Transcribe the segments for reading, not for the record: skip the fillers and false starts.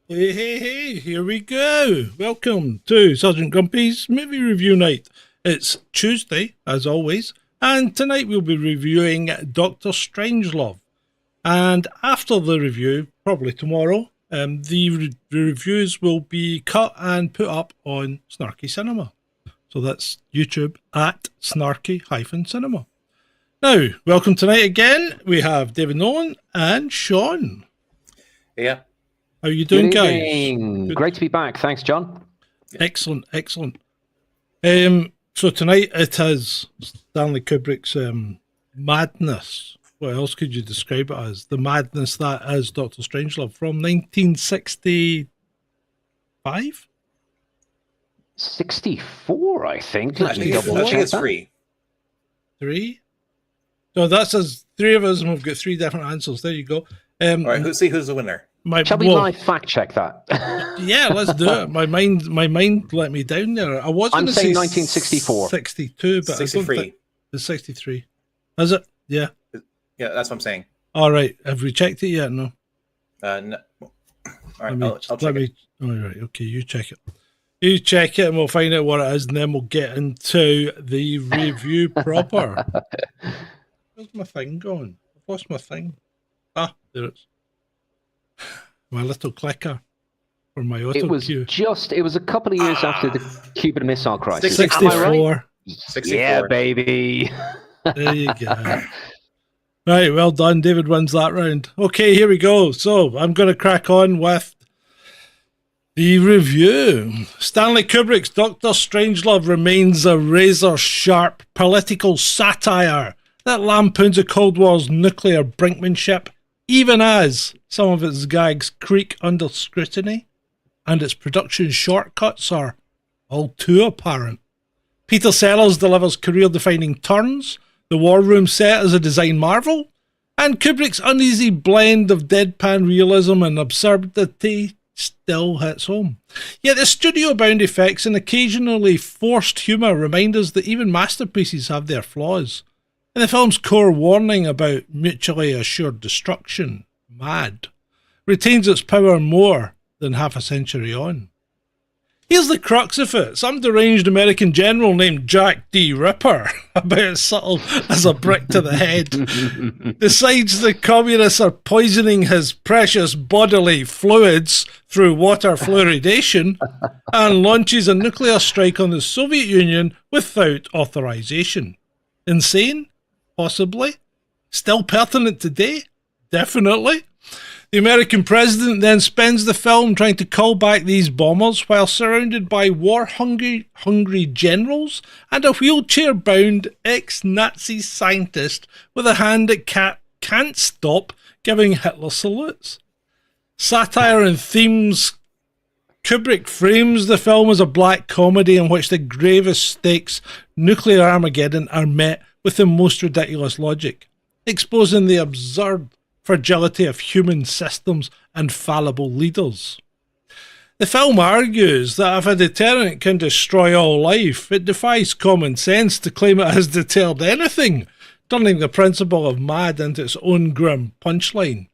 Hey, here we go. Welcome to Sergeant Grumpy's movie review night. It's Tuesday, as always, and tonight we'll be reviewing Dr. Strangelove. And after the review, probably tomorrow, the reviews will be cut and put up on Snarky Cinema. So that's YouTube at snarky-cinema. Now, welcome tonight again. We have David Nolan and Sean. Yeah. How are you doing, Good guys? evening. Great to be back. Thanks, John. Excellent. So tonight it is Stanley Kubrick's madness. What else could you describe it as? The madness that is Dr. Strangelove from 1965? 64, I think. I think it's free. Three? So that's us, three of us, and we've got three different answers. There you go. All right, who's the winner? Shall we live fact check that? Yeah, let's do it. My mind let me down there. I was going to say 1964. 62, but 63. I don't think it's 63. Is it? Yeah. Yeah, that's what I'm saying. All right. Have we checked it yet? No. No. All right, I'll check it. All right. Okay, you check it. You check it, and we'll find out what it is, and then we'll get into the review proper. Where's my thing gone? I've lost my thing. Ah, there it is. My little clicker for my auto cue. It was a couple of years after the Cuban Missile Crisis. 64. Am I right? 64. Yeah, baby. There you go. Right, well done. David wins that round. Okay, here we go. So I'm going to crack on with the review. Stanley Kubrick's Dr. Strangelove remains a razor-sharp political satire that lampoons the Cold War's nuclear brinkmanship, even as some of its gags creak under scrutiny, and its production shortcuts are all too apparent. Peter Sellers delivers career-defining turns, the war room set is a design marvel, and Kubrick's uneasy blend of deadpan realism and absurdity still hits home. Yet the studio-bound effects and occasionally forced humour remind us that even masterpieces have their flaws. And the film's core warning about mutually assured destruction, MAD, retains its power more than half a century on. Here's the crux of it. Some deranged American general named Jack D. Ripper, about as subtle as a brick to the head, decides the communists are poisoning his precious bodily fluids through water fluoridation and launches a nuclear strike on the Soviet Union without authorization. Insane? Possibly. Still pertinent today? Definitely. The American president then spends the film trying to call back these bombers while surrounded by war-hungry generals and a wheelchair-bound ex-Nazi scientist with a hand that can't stop giving Hitler salutes. Satire and themes. Kubrick frames the film as a black comedy in which the gravest stakes, nuclear Armageddon, are met with the most ridiculous logic, exposing the absurd fragility of human systems and fallible leaders. The film argues that if a deterrent can destroy all life, it defies common sense to claim it has deterred anything, turning the principle of MAD into its own grim punchline.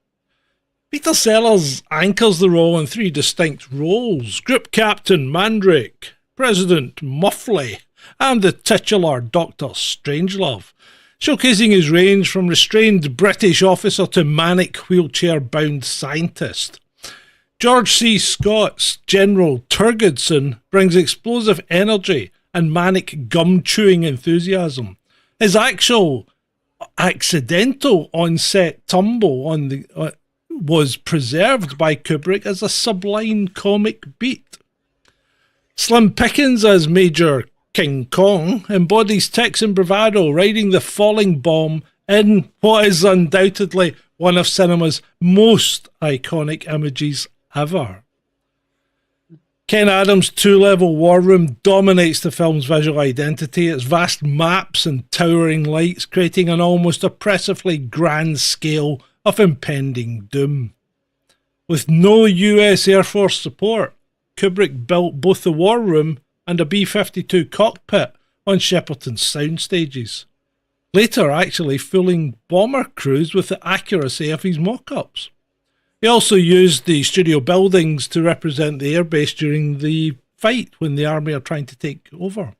Peter Sellers anchors the role in three distinct roles: Group Captain Mandrake, President Muffley, and the titular Dr. Strangelove, showcasing his range from restrained British officer to manic wheelchair-bound scientist. George C. Scott's General Turgidson brings explosive energy and manic gum-chewing enthusiasm. His accidental on-set tumble was preserved by Kubrick as a sublime comic beat. Slim Pickens as Major King Kong embodies Texan bravado, riding the falling bomb in what is undoubtedly one of cinema's most iconic images ever. Ken Adams' two-level war room dominates the film's visual identity, its vast maps and towering lights creating an almost oppressively grand scale of impending doom. With no US Air Force support, Kubrick built both the war room and a B-52 cockpit on Shepperton's sound stages, later actually fooling bomber crews with the accuracy of his mock-ups. He also used the studio buildings to represent the airbase during the fight when the army are trying to take over.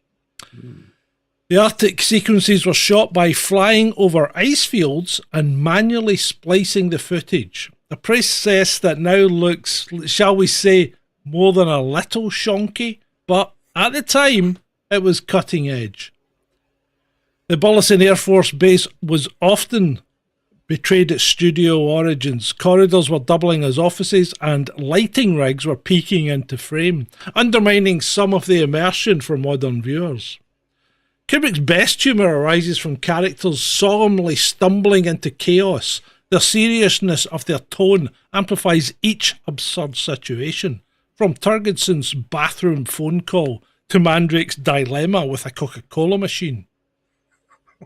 The Arctic sequences were shot by flying over ice fields and manually splicing the footage, a process that now looks, shall we say, more than a little shonky, but at the time it was cutting edge. The Burleson Air Force Base was often betrayed its studio origins. Corridors were doubling as offices and lighting rigs were peeking into frame, undermining some of the immersion for modern viewers. Kubrick's best humour arises from characters solemnly stumbling into chaos. The seriousness of their tone amplifies each absurd situation, from Turgidson's bathroom phone call to Mandrake's dilemma with a Coca-Cola machine.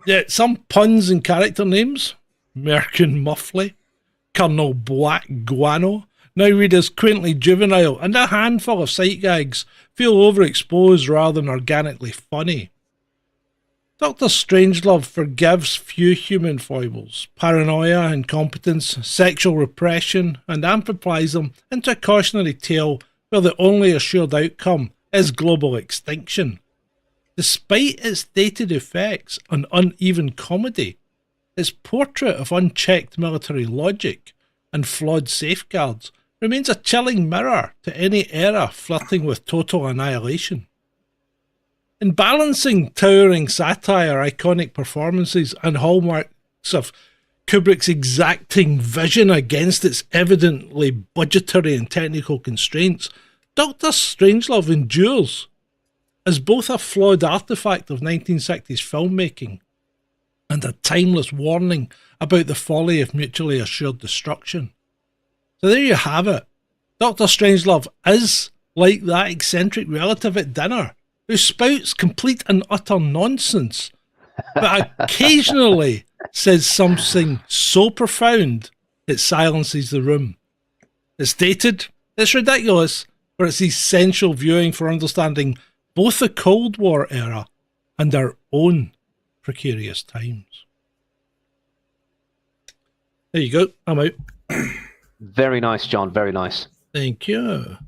Yet some puns and character names, Merkin Muffley, Colonel Black Guano, now read as quaintly juvenile, and a handful of sight gags feel overexposed rather than organically funny. Dr. Strangelove forgives few human foibles, paranoia, incompetence, sexual repression, and amplifies them into a cautionary tale where the only assured outcome is global extinction. Despite its dated effects and uneven comedy, its portrait of unchecked military logic and flawed safeguards remains a chilling mirror to any era flirting with total annihilation. In balancing towering satire, iconic performances, and hallmarks of Kubrick's exacting vision against its evidently budgetary and technical constraints, Dr. Strangelove endures as both a flawed artifact of 1960s filmmaking and a timeless warning about the folly of mutually assured destruction. So there you have it. Dr. Strangelove is like that eccentric relative at dinner who spouts complete and utter nonsense, but occasionally says something so profound it silences the room. It's dated, it's ridiculous, but it's essential viewing for understanding both the Cold War era and our own precarious times. There you go. I'm out. Very nice, John. Very nice. Thank you.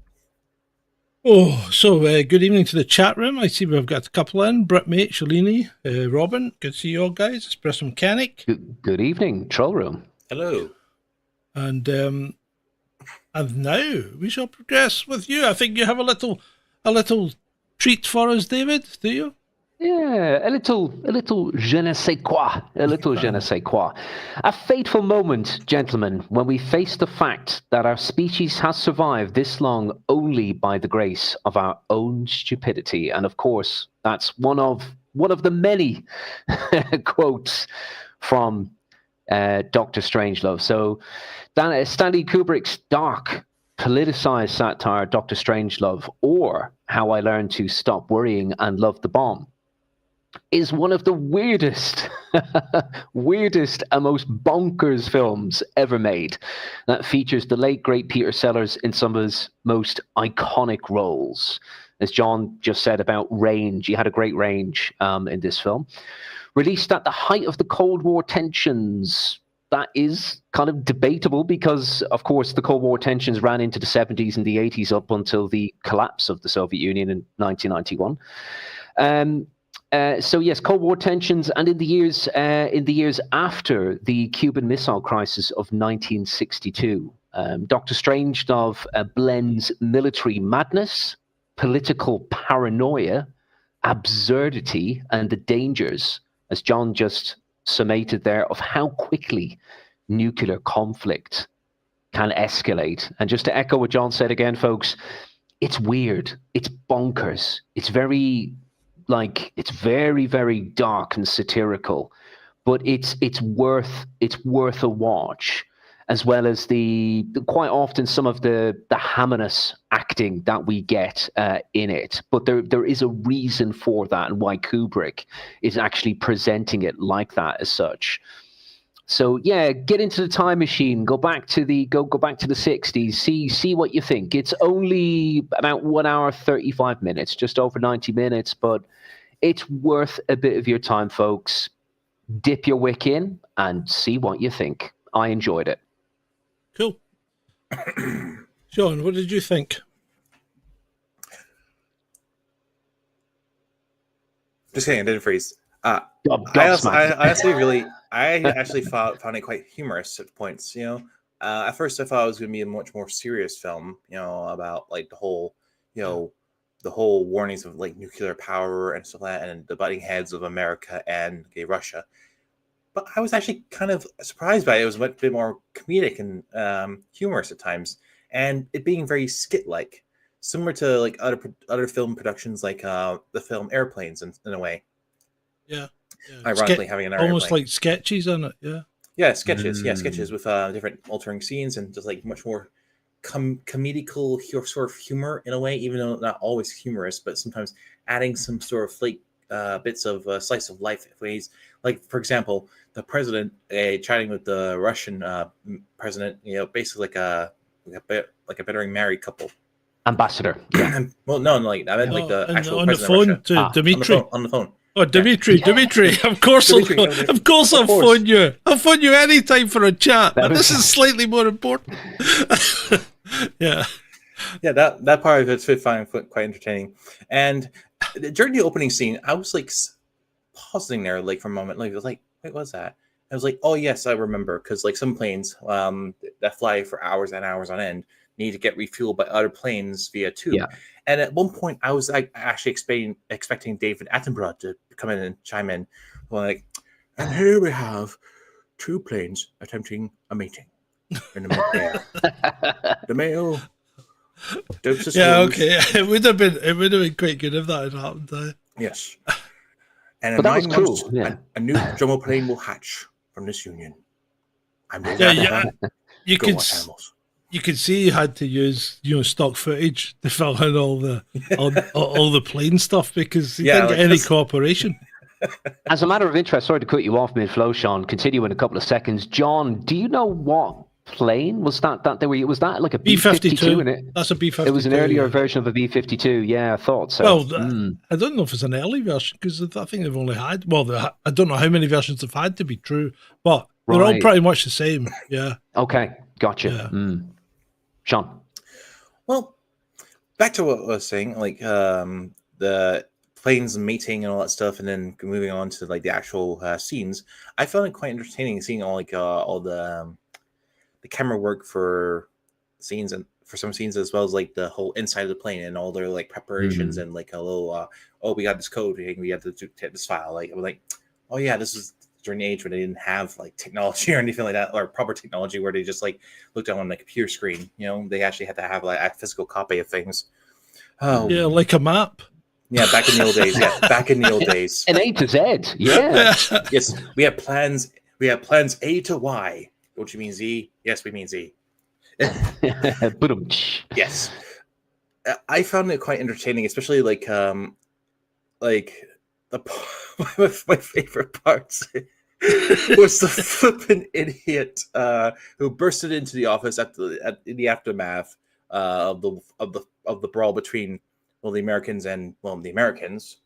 Oh, so good evening to the chat room. I see we've got a couple in. Britmate, Shalini, Robin. Good to see you all, guys. Espresso Mechanic. Good evening, Troll Room. Hello. And now we shall progress with you. I think you have a little treat for us, David. Do you? Yeah, a little je ne sais quoi, A fateful moment, gentlemen, when we face the fact that our species has survived this long only by the grace of our own stupidity. And of course, that's one of the many quotes from Dr. Strangelove. So Stanley Kubrick's dark, politicized satire, Dr. Strangelove, or How I Learned to Stop Worrying and Love the Bomb, is one of the weirdest and most bonkers films ever made, that features the late great Peter Sellers in some of his most iconic roles. As John just said about range, he had a great range in this film. Released at the height of the Cold War tensions, that is kind of debatable because, of course, the Cold War tensions ran into the 70s and the 80s up until the collapse of the Soviet Union in 1991. So yes, Cold War tensions, and in the years after the Cuban Missile Crisis of 1962, Dr. Strangelove blends military madness, political paranoia, absurdity, and the dangers, as John just summated there, of how quickly nuclear conflict can escalate. And just to echo what John said again, folks, it's weird, it's bonkers, it's very, very dark and satirical, but it's worth a watch, as well as the quite often some of the hamminess acting that we get in it. But there is a reason for that, and why Kubrick is actually presenting it like that as such. So yeah, get into the time machine, go back to the 60s, see what you think. It's only about 1 hour 35 minutes, just over 90 minutes, but it's worth a bit of your time, folks. Dip your wick in and see what you think. I enjoyed it. Cool. Sean, what did you think? Just kidding, I didn't freeze. I actually found it quite humorous at points. At first I thought it was going to be a much more serious film. About like the whole warnings of like nuclear power and stuff like that, and the butting heads of America and Russia. But I was actually kind of surprised by it. It was a bit more comedic and humorous at times, and it being very skit-like, similar to like other film productions, like the film Airplanes in a way. Yeah. Ironically, having an almost airplane. like sketches in it. Yeah. Yeah, sketches. Yeah, sketches with different altering scenes and just like much more comedical sort of humor in a way, even though not always humorous, but sometimes adding some sort of flake bits of slice of life ways. Like, for example, the president chatting with the Russian president, basically like a bettering married couple. Ambassador. Yeah. Well, no, like I meant like the actual on the president phone of Russia. to Dmitry. On the phone. Oh, Dimitri! Of course, of course, I'll phone you. I'll phone you anytime for a chat. But this is slightly more important. Yeah. That part of it's fine, quite entertaining. And during the opening scene, I was like pausing there, like for a moment, like I was like, "Wait, what's that?" I was like, "Oh yes, I remember," because like some planes that fly for hours and hours on end need to get refueled by other planes via tube. Yeah. And at one point, I was like actually expecting David Attenborough to come in and chime in, like, and here we have two planes attempting a meeting in the mid-air. The male. Yeah, okay. It would have been quite good if that had happened. Yes. And in 9 months, cool. A new drum plane will hatch from this union. You could see you had to use stock footage to fill in all the plane stuff because you didn't get any cooperation. As a matter of interest, sorry to cut you off mid-flow, Sean. Continue in a couple of seconds. John, do you know what plane was that? Was that like a B-52 in it? That's a B-52. It was an earlier version of a B-52. Yeah, I thought so. Well, I don't know if it's an early version because I think they've only had. Well, I don't know how many versions they've had to be true, but they're all pretty much the same. Yeah. Okay, gotcha. Yeah. Sean. Well, back to what I was saying, like the planes meeting and all that stuff, and then moving on to like the actual scenes. I found it quite entertaining seeing all the camera work for scenes and for some scenes, as well as like the whole inside of the plane and all their like preparations and like a little we got this code, we have to take this file. Like I was like, oh yeah, this is during the age where they didn't have like technology or anything like that, or proper technology where they just like looked down on the computer screen. They actually had to have like a physical copy of things. Oh yeah, like a map. Yeah, back in the old days. Yeah, back in the old days. An A to Z. Yeah. Yes, we have plans. We have plans A to Y. Don't you mean Z? Yes, we mean Z. Yes, I found it quite entertaining, especially like my favorite parts was the flippin' idiot who bursted into the office in the aftermath of the brawl between the Americans and the Americans,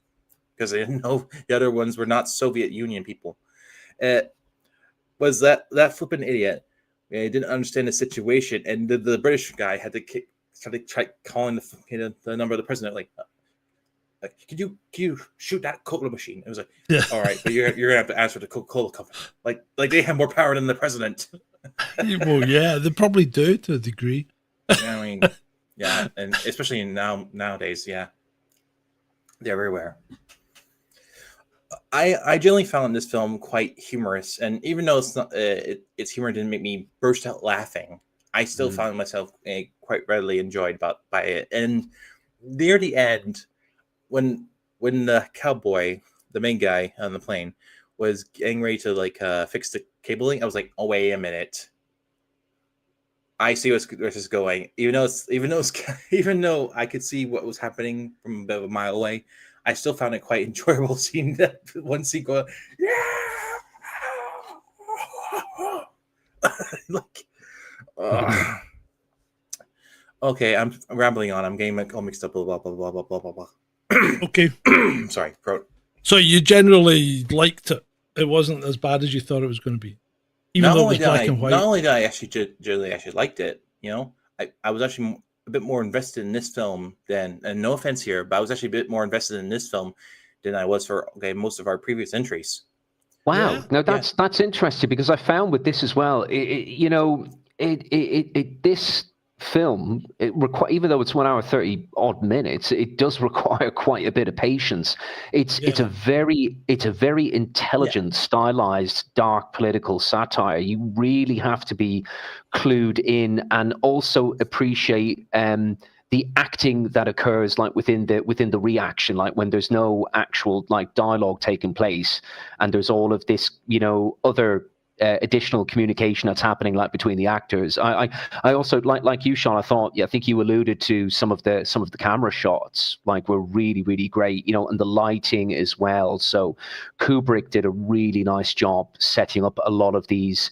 because they didn't know the other ones were not Soviet Union people. Was that flippin' idiot? He didn't understand the situation, and the British guy had to try calling the number of the president, like, can you shoot that Coca-Cola machine? It was like, yeah. All right, but you're gonna have to answer the Coca-Cola company. Like they have more power than the president. Well, yeah, they probably do to a degree. I mean, yeah, and especially nowadays, yeah, they're everywhere. I generally found this film quite humorous, and even though it's not, its humor didn't make me burst out laughing, I still found myself quite readily enjoyed by it. And near the end, when the cowboy, the main guy on the plane, was getting ready to like fix the cabling, I was like, oh wait a minute, I see where this is going. Even though I could see what was happening from about a mile away, I still found it quite enjoyable seeing that one scene go, yeah, like, okay, I'm rambling on. I'm getting all mixed up. Blah blah blah blah blah blah blah. Okay, sorry. So you generally liked it. It wasn't as bad as you thought it was going to be, even though it was black and white. Not only did I actually generally liked it, You know, I was actually a bit more invested in this film than, and no offense here, but I was actually a bit more invested in this film than I was for most of our previous entries. Wow. Yeah. Now that's interesting, because I found with this as well, this film, even though it's 1 hour 30 odd minutes, it does require quite a bit of patience. It's a very intelligent, stylized, dark political satire. You really have to be clued in and also appreciate the acting that occurs, like within the reaction, like when there's no actual like dialogue taking place, and there's all of this, other additional communication that's happening, like between the actors. I also like you, Sean. I think you alluded to some of the camera shots, like, were really, really great, and the lighting as well. So Kubrick did a really nice job setting up a lot of these.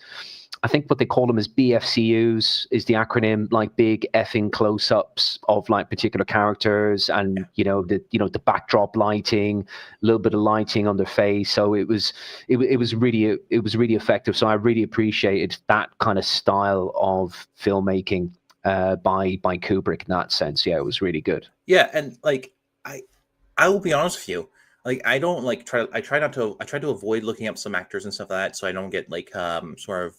I think what they call them is BFCUs, is the acronym, like big effing close-ups of like particular characters, and the backdrop lighting, a little bit of lighting on their face. So it was really effective. So I really appreciated that kind of style of filmmaking by Kubrick in that sense. Yeah, it was really good. Yeah, and like I will be honest with you. Like, I don't like I try to avoid looking up some actors and stuff like that, so I don't get like sort of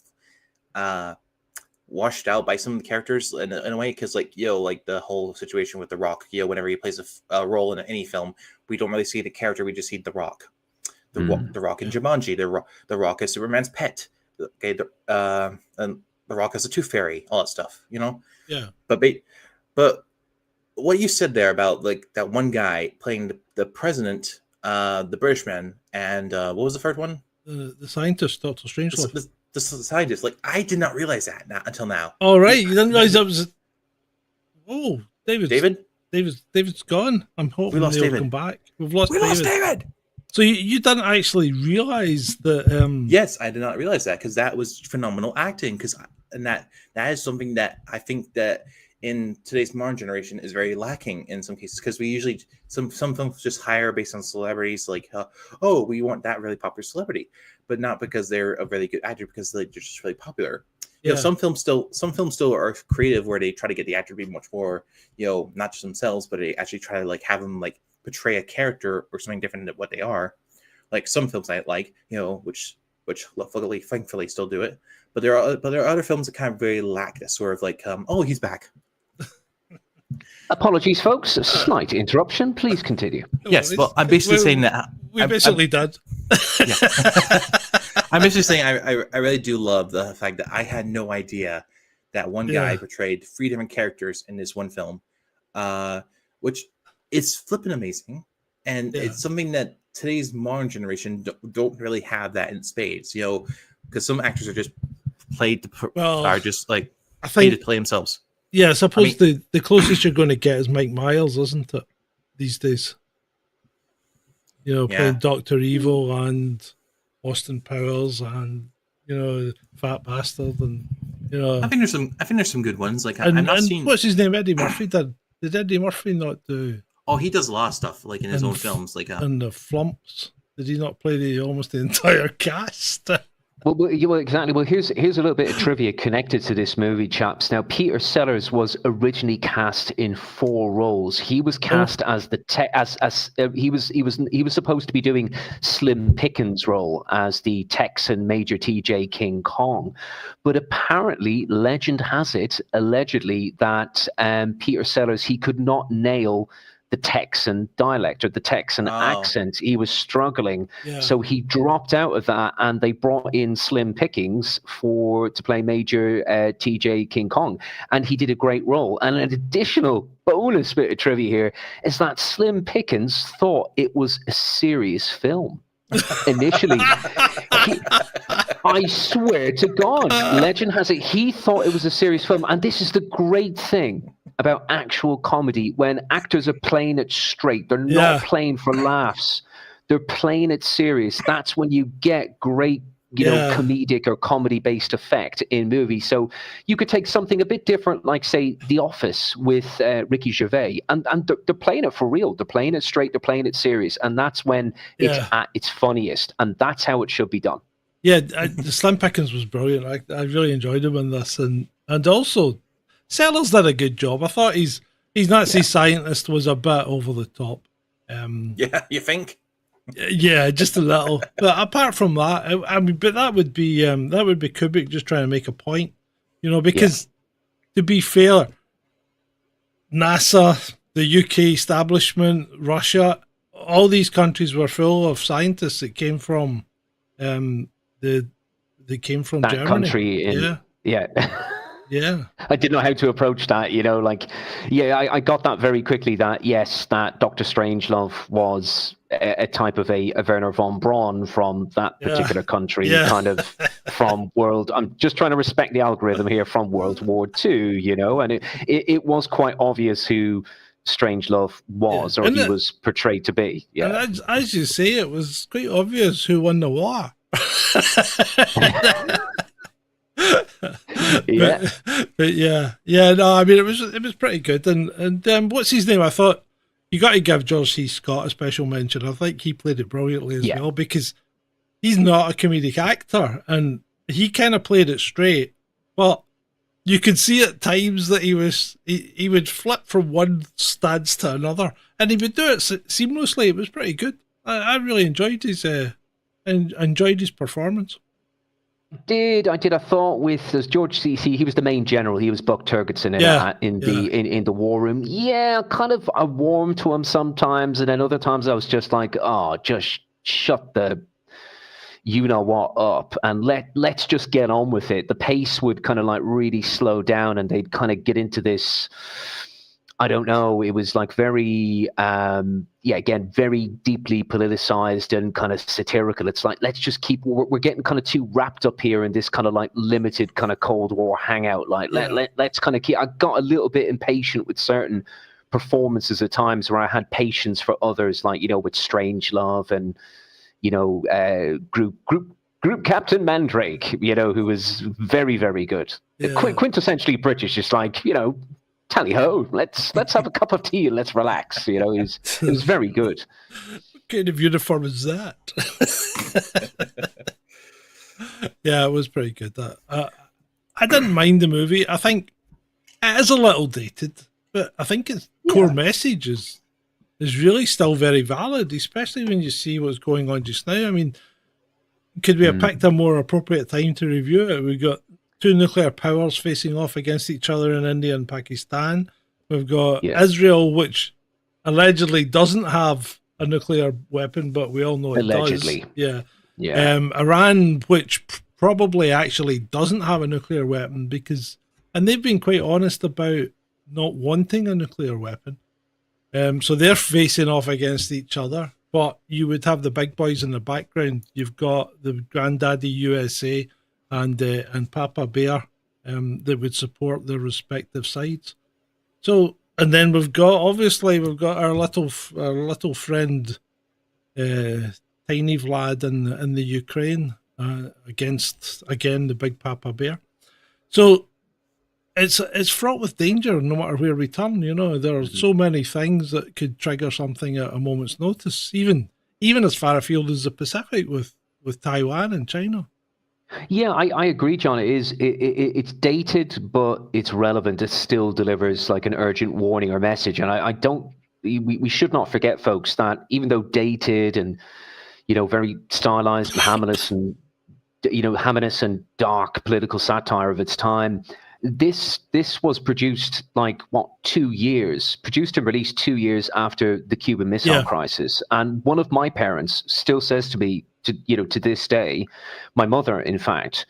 washed out by some of the characters in a way, because like like the whole situation with The Rock, whenever he plays a role in any film, we don't really see the character, we just see The Rock. The Rock in Jumanji, the Rock as Superman's pet, okay, and The Rock as a Tooth Fairy, all that stuff, Yeah. But what you said there about like that one guy playing the president, the British man, and what was the third one? The scientist, Dr. Strangelove. The scientist, like, I did not realize that until now. Oh, right. You didn't realize that was... Oh, David's gone. I'm hoping he'll come back. We've lost David. So you didn't actually realize that... Yes, I did not realize that, because that was phenomenal acting. And that is something that I think that in today's modern generation is very lacking in some cases, because we usually some films just hire based on celebrities, like we want that really popular celebrity, but not because they're a really good actor, because they're just really popular. Some films still are creative, where they try to get the actor to be much more, not just themselves, but they actually try to like have them like portray a character or something different than what they are. Like some films I like, which luckily, thankfully, still do it. But there are other films that kind of very lack that sort of like, he's back. Apologies, folks. A slight interruption. Please continue. Yes, well, I'm basically saying that... We basically did. Yeah. I'm basically saying I really do love the fact that I had no idea that one guy portrayed 3 different characters in this one film, which is flipping amazing. And it's something that today's modern generation don't really have that in spades, because some actors are just paid to play themselves. Yeah, I suppose the closest you're going to get is Mike Myers, isn't it? These days, playing Dr. Evil and Austin Powers and Fat Bastard, and I think there's some good ones. Like, I've not seen what's his name. Eddie Murphy did Eddie Murphy not do? Oh, he does a lot of stuff like in his own films, like and the Flumps. Did he not play almost the entire cast? Well, exactly. Well, here's a little bit of trivia connected to this movie, chaps. Now, Peter Sellers was originally cast in 4 roles. He was cast as he was supposed to be doing Slim Pickens' role as the Texan Major T.J. King Kong, but apparently, legend has it, allegedly, that Peter Sellers, he could not nail the Texan dialect or the Texan accent. He was struggling. So he dropped out of that, and they brought in Slim Pickens to play Major TJ King Kong. And he did a great role. And an additional bonus bit of trivia here is that Slim Pickens thought it was a serious film. Initially, I swear to God, legend has it, he thought it was a serious film. And this is the great thing about actual comedy, when actors are playing it straight. They're not playing for laughs. They're playing it serious. That's when you get great, comedic or comedy-based effect in movies. So you could take something a bit different, like, say, The Office with Ricky Gervais, and they're playing it for real. They're playing it straight. They're playing it serious. And that's when it's at its funniest. And that's how it should be done. Yeah, the Slim Pickens was brilliant. I really enjoyed him in this. And also, Sellers did a good job. I thought his Nazi scientist was a bit over the top. Yeah, you think? Yeah, just a little. But apart from that, I mean, but that would be Kubrick just trying to make a point, because to be fair, NASA, the UK establishment, Russia, all these countries were full of scientists that came from Germany. Country Yeah. I didn't know how to approach that, I got that very quickly that, yes, that Dr. Strangelove was a type of a Werner von Braun from that particular country, kind of from I'm just trying to respect the algorithm here, from World War II, and it was quite obvious who Strangelove was, or he was portrayed to be. Yeah. And as you say, it was quite obvious who won the war. No, I mean, it was pretty good. And what's his name? I thought you got to give George C. Scott a special mention. I think he played it brilliantly as well, because he's not a comedic actor, and he kind of played it straight, but you could see at times that he would flip from one stance to another, and he would do it seamlessly. It was pretty good. I really enjoyed his performance. I did. I thought with George C.C., he was the main general. He was Buck Turgidson in the war room. Yeah, kind of. I warmed to him sometimes, and then other times I was just like, oh, just shut the you-know-what up, and let's just get on with it. The pace would kind of like really slow down, and they'd kind of get into this, I don't know, it was like very, again, very deeply politicized and kind of satirical. It's like, let's just we're getting kind of too wrapped up here in this kind of like limited kind of Cold War hangout. Like, let's kind of keep, I got a little bit impatient with certain performances at times where I had patience for others, like, with Strangelove and, Group Captain Mandrake, who was very, very good. Yeah. Quintessentially British, just like, tally ho, let's have a cup of tea and let's relax. It was very good. What kind of uniform is that? Yeah, it was pretty good. I didn't mind the movie. I think it is a little dated, but I think its core message is really still very valid, especially when you see what's going on just now. I mean, could we have picked a more appropriate time to review it? We've got two nuclear powers facing off against each other in India and Pakistan. We've got Israel, which allegedly doesn't have a nuclear weapon, but we all know it allegedly does. Yeah. Iran, which probably actually doesn't have a nuclear weapon and they've been quite honest about not wanting a nuclear weapon. So they're facing off against each other, but you would have the big boys in the background. You've got the Granddaddy USA and Papa Bear that would support their respective sides. So, and then we've got our little friend, Tiny Vlad in the Ukraine against again the big Papa Bear. So it's fraught with danger no matter where we turn. There are so many things that could trigger something at a moment's notice, even as far afield as the Pacific with Taiwan and China. Yeah, I agree, John. It's dated, but it's relevant. It still delivers like an urgent warning or message. And we should not forget, folks, that even though dated and, very stylized, Hamanist and dark political satire of its time, this was produced produced and released 2 years after the Cuban Missile Crisis. And one of my parents still says to me, to this day, my mother, in fact,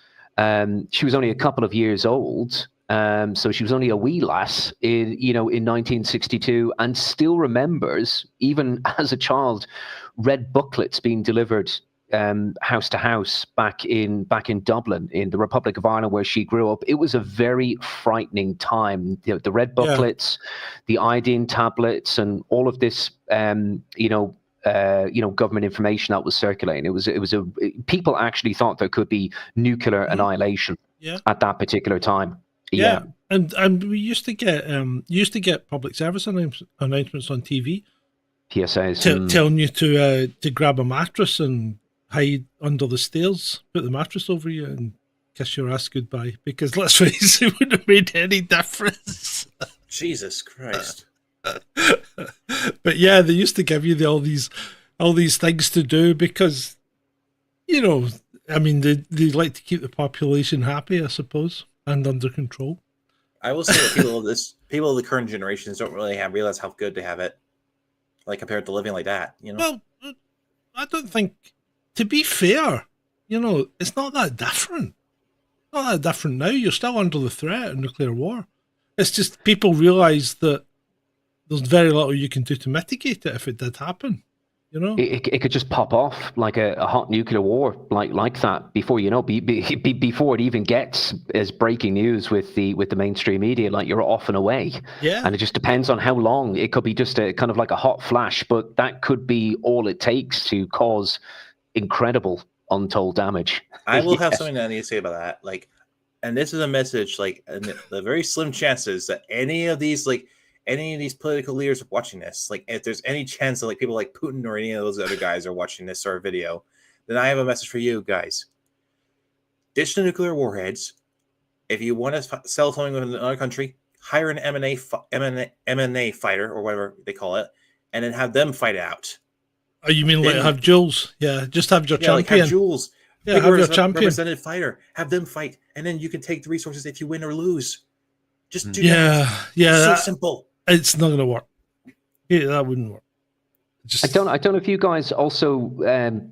she was only a couple of years old, so she was only a wee lass in 1962, and still remembers, even as a child, red booklets being delivered house to house back in Dublin, in the Republic of Ireland, where she grew up. It was a very frightening time. The red booklets, the iodine tablets, and all of this, government information that was circulating. People actually thought there could be nuclear annihilation at that particular time. Yeah. And we used to get public service announcements on TV. PSAs telling you to grab a mattress and hide under the stairs, put the mattress over you and kiss your ass goodbye, because let's face it, it wouldn't have made any difference. Jesus Christ. But yeah, they used to give you all these things to do because, you know, I mean, they like to keep the population happy, I suppose, and under control. I will say that people of the current generations don't really realize how good they have it, like compared to living like that. You know. Well, I don't think, to be fair, you know, it's not that different. Not that different now. You're still under the threat of nuclear war. It's just people realise that there's very little you can do to mitigate it if it did happen. You know, it could just pop off like a hot nuclear war, like that before you know, before it even gets as breaking news with the mainstream media. Like, you're off and away. Yeah. And it just depends on how long. It could be just a kind of like a hot flash, but that could be all it takes to cause incredible untold damage. I will have something that I need to say about that. Like, and this is a message. Like, and the very slim chances that any of these political leaders are watching this, like, if there's any chance that like people like Putin or any of those other guys are watching this sort of video, then I have a message for you guys. Ditch the nuclear warheads. If you want to sell something with another country, hire an M&A fighter or whatever they call it, and then have them fight it out. Oh, you mean like have duels? Yeah, just have your champion. Like have duels. Yeah, have your champion. Represented fighter. Have them fight, and then you can take the resources if you win or lose. Just do that. Yeah. So simple. It's not going to work. Yeah, that wouldn't work. I don't know if you guys also,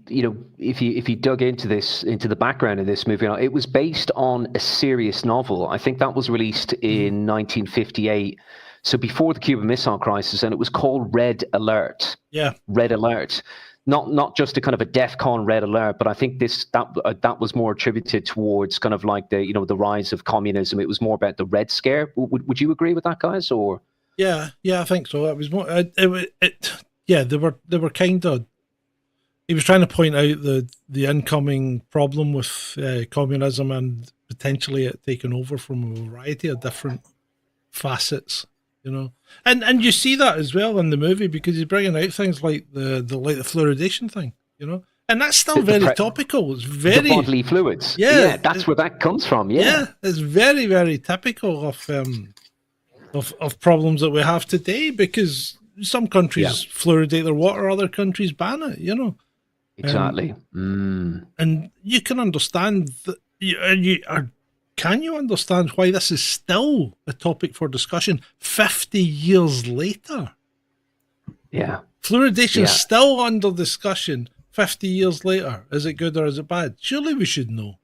you know, if you dug into the background of this movie, it was based on a serious novel. I think that was released in 1958. So before the Cuban Missile Crisis, and it was called Red Alert. Yeah. Red Alert. Not just a kind of a DEFCON Red Alert, but I think that was more attributed towards kind of like the rise of communism. It was more about the Red Scare. Would you agree with that, guys? Or yeah, I think so. It was more. They were kind of. He was trying to point out the incoming problem with communism and potentially it taking over from a variety of different facets. You know, and you see that as well in the movie because he's bringing out things like the fluoridation thing. You know, and that's still very topical. It's very the bodily fluids. Yeah, that's where that comes from. Yeah, it's very, very typical of problems that we have today because some countries fluoridate their water, other countries ban it. You know, exactly. And you can understand that. Can you understand why this is still a topic for discussion 50 years later? Yeah. Fluoridation is still under discussion 50 years later. Is it good or is it bad? Surely we should know.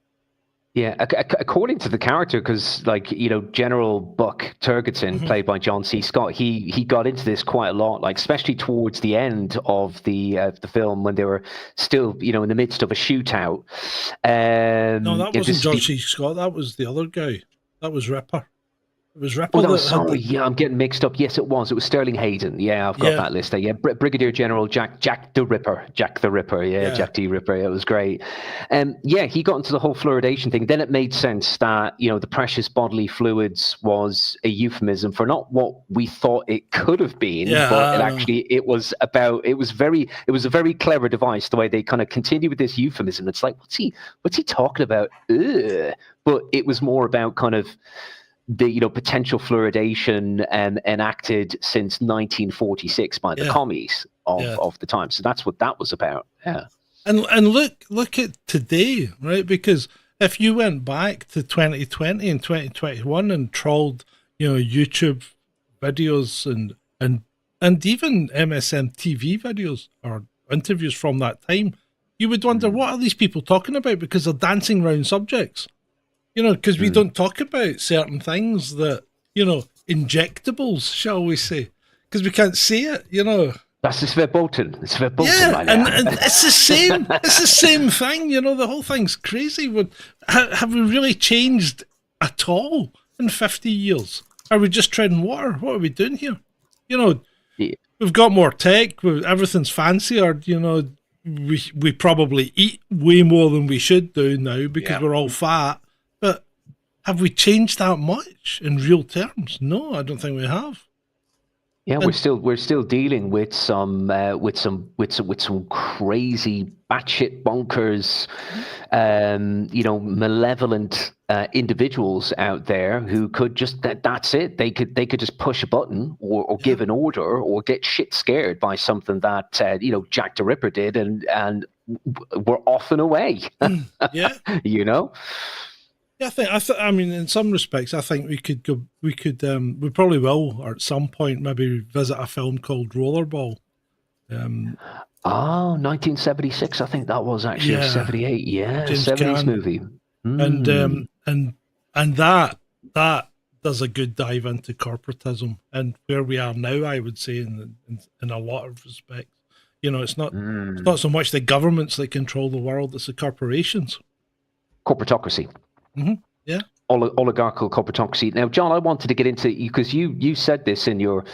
Yeah, according to the character, because like, you know, General Buck Turgidson, played by John C. Scott, he got into this quite a lot, like especially towards the end of the film when they were still, you know, in the midst of a shootout. No, that wasn't John C. Scott. That was the other guy. That was Ripper. It was Ripper. Oh, no, sorry. Yeah, I'm getting mixed up. Yes, it was. It was Sterling Hayden. Yeah, I've got that list there. Yeah, Brigadier General Jack the Ripper. Jack the Ripper. Yeah, Jack D. Ripper. It was great. Yeah, he got into the whole fluoridation thing. Then it made sense that, you know, the precious bodily fluids was a euphemism for not what we thought it could have been, but it was a very clever device, the way they kind of continue with this euphemism. It's like, what's he talking about? Ugh. But it was more about kind of the, you know, potential fluoridation enacted since 1946 by the commies of the time. So that's what that was about. Yeah. And look at today, right? Because if you went back to 2020 and 2021 and trawled, you know, YouTube videos and even MSM TV videos or interviews from that time, you would wonder, what are these people talking about? Because they're dancing around subjects. You know, because we don't talk about certain things that, you know, injectables, shall we say, because we can't see it, you know. That's just verboten. It's verboten. Yeah, and it's the same. It's the same thing, you know. The whole thing's crazy. Have we really changed at all in 50 years? Are we just treading water? What are we doing here? You know, we've got more tech. Everything's fancier. You know, we probably eat way more than we should do now because we're all fat. But have we changed that much in real terms? No, I don't think we have. Yeah, And we're still dealing with some crazy batshit bonkers, malevolent individuals out there who could just that's it. They could just push a button or yeah, give an order or get shit scared by something that Jack the Ripper did, and we're off and away. yeah. You know. Yeah, I mean, in some respects, I think we could go. We probably will, or at some point, maybe visit a film called Rollerball. Oh, 1976. I think that was actually, or Yeah, 78. Yeah, James 70s Caan, movie. and Mm. that does a good dive into corporatism and where we are now. I would say, in a lot of respects, it's not so much the governments that control the world; it's the corporations. Corporatocracy. Yeah. Oligarchical corporatocracy. Now, John, I wanted to get into, because you said this in your,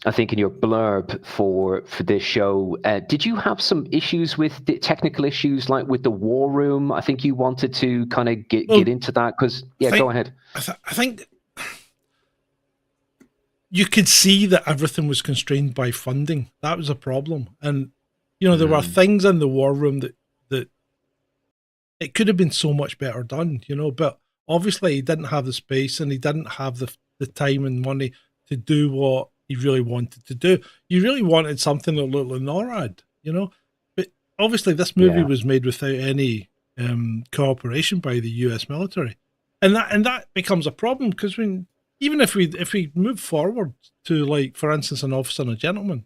I think, in your blurb for this show. Did you have some issues with the technical issues, like with the war room? I think you wanted to kind of get into that, because go ahead. I think you could see that everything was constrained by funding. That was a problem, and there were things in the war room that it could have been so much better done. But obviously he didn't have the space and he didn't have the time and money to do what he really wanted to do. You really wanted something that looked like NORAD, But obviously this movie was made without any cooperation by the US military. And that becomes a problem, because even if we move forward to, like, for instance, An Officer and a Gentleman,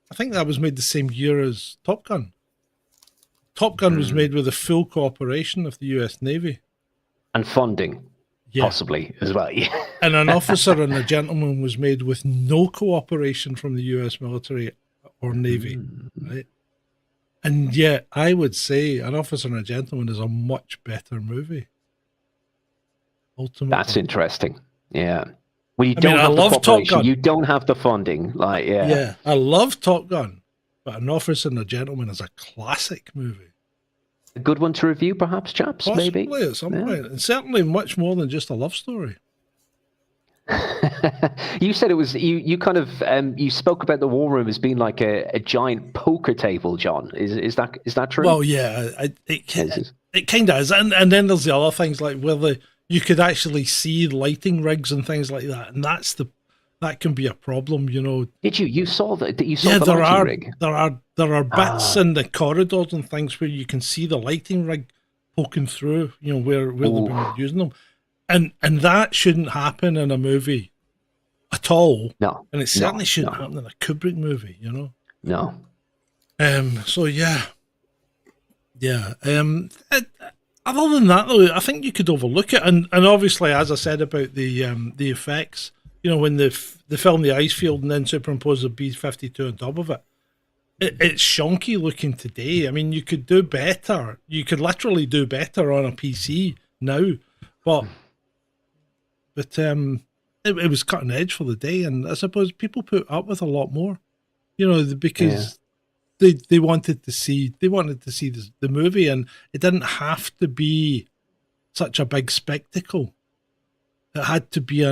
I think that was made the same year as Top Gun. Top Gun was made with the full cooperation of the US Navy. And funding, possibly, as well. Yeah. And An Officer and a Gentleman was made with no cooperation from the US military or Navy, right? And yet, I would say An Officer and a Gentleman is a much better movie. Ultimately. That's interesting. Yeah. Well, I love Top Gun. You don't have the funding. Yeah, I love Top Gun, but An Officer and a Gentleman is a classic movie. A good one to review, perhaps, chaps? Possibly maybe at some point, and certainly much more than just a love story. You said it was you kind of you spoke about the war room as being like a giant poker table, John. Is that true? Well, yeah, it kind of is, and then there's the other things, like where you could actually see lighting rigs and things like that, and that can be a problem, Did you saw that? You saw yeah, the lighting rig? There are bits in the corridors and things where you can see the lighting rig poking through, where they've been using them, and that shouldn't happen in a movie at all. No, and it certainly shouldn't happen in a Kubrick movie, No. So yeah. Other than that, though, I think you could overlook it, and obviously, as I said about the effects, when the film The Ice Field and then superimpose a B-52 on top of it, it's shonky looking today. I mean, you could do better. You could literally do better on a PC now, but it was cutting edge for the day, and I suppose people put up with a lot more, because they wanted to see the movie, and it didn't have to be such a big spectacle. It had to be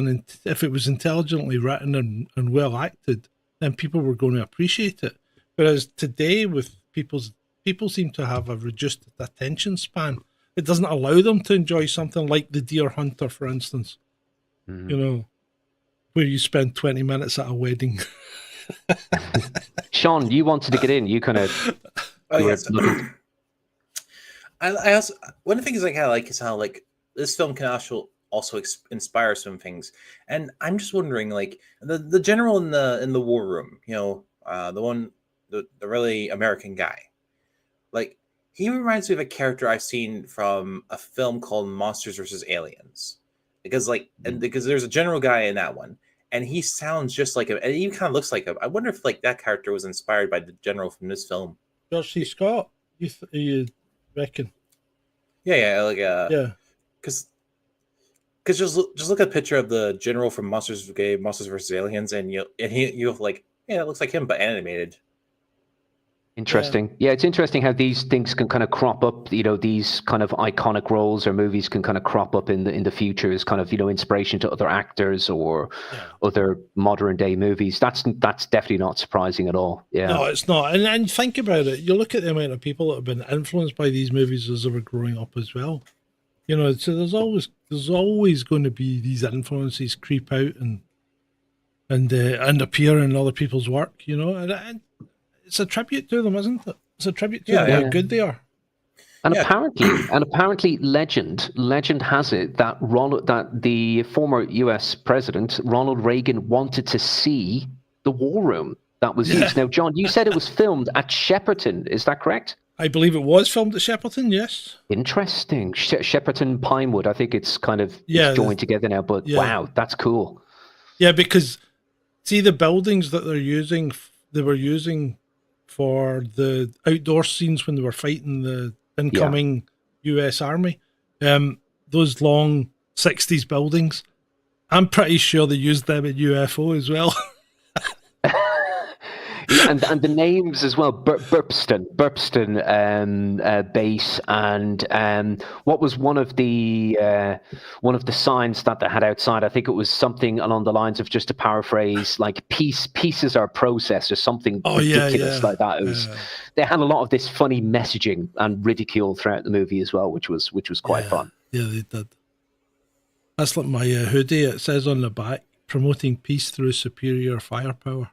if it was intelligently written and well acted, then people were going to appreciate it. Whereas today, with people seem to have a reduced attention span. It doesn't allow them to enjoy something like The Deer Hunter, for instance. Where you spend 20 minutes at a wedding. Sean, you wanted to get in. You kind of. Oh yes. I also, one of the things I like is how, like, this film can also inspire some things, and I'm just wondering, like, the general in the war room, the really American guy, like, he reminds me of a character I've seen from a film called Monsters vs. Aliens, because there's a general guy in that one, and he sounds just like him, and he kind of looks like him. I wonder if, like, that character was inspired by the general from this film. George C. Scott, you reckon? Yeah, because just look at a picture of the general from Monsters vs. Aliens, and you like, yeah, it looks like him but animated. Interesting. Yeah, it's interesting how these things can kind of crop up. These kind of iconic roles or movies can kind of crop up in the future as kind of inspiration to other actors or other modern day movies. That's definitely not surprising at all. Yeah. No, it's not. And think about it. You look at the amount of people that have been influenced by these movies as they were growing up as well. So there's always going to be these influences creep out and appear in other people's work. And it's a tribute to them, isn't it? It's a tribute to how good they are. And apparently, legend has it that the former U.S. president Ronald Reagan wanted to see the war room that was used. Now, John, you said it was filmed at Shepperton. Is that correct? I believe it was filmed at Shepperton. Yes. Interesting. Shepperton Pinewood. I think it's kind of it's joined together now. But wow, that's cool. Yeah, because see the buildings that they were using for the outdoor scenes when they were fighting the incoming US Army. Those long 60s buildings, I'm pretty sure they used them in UFO as well. And the names as well, Burpston base, and what was one of the signs that they had outside? I think it was something along the lines of, just to paraphrase, like pieces are processed or something ridiculous like that. It was they had a lot of this funny messaging and ridicule throughout the movie as well, which was quite fun. Yeah, they did. That's like my hoodie. It says on the back, promoting peace through superior firepower.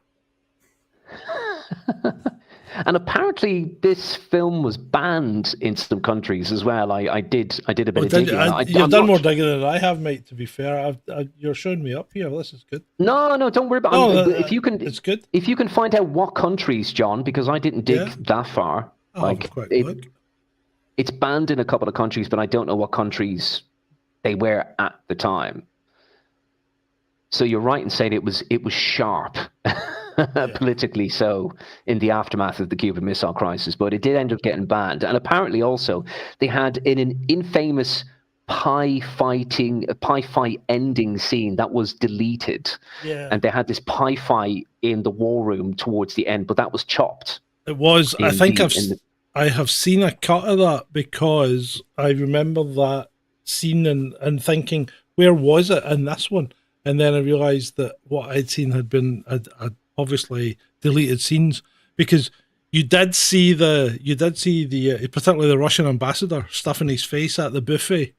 And apparently this film was banned in some countries as well. I did a bit of digging. You've done more digging than I have, mate, to be fair. You're showing me up here. This is good. No, don't worry about it. If you can, it's good. If you can find out what countries, John, because I didn't dig that far. It's banned in a couple of countries, but I don't know what countries they were at the time. So you're right in saying it was sharp. Politically so in the aftermath of the Cuban Missile Crisis, but it did end up getting banned. And apparently also they had in an infamous pie fight ending scene that was deleted, and they had this pie fight in the war room towards the end, but that was chopped. It was. I have seen a cut of that because I remember that scene and thinking, where was it in this one? And then I realised that what I'd seen had been obviously deleted scenes, because you did see the particularly the Russian ambassador stuffing his face at the buffet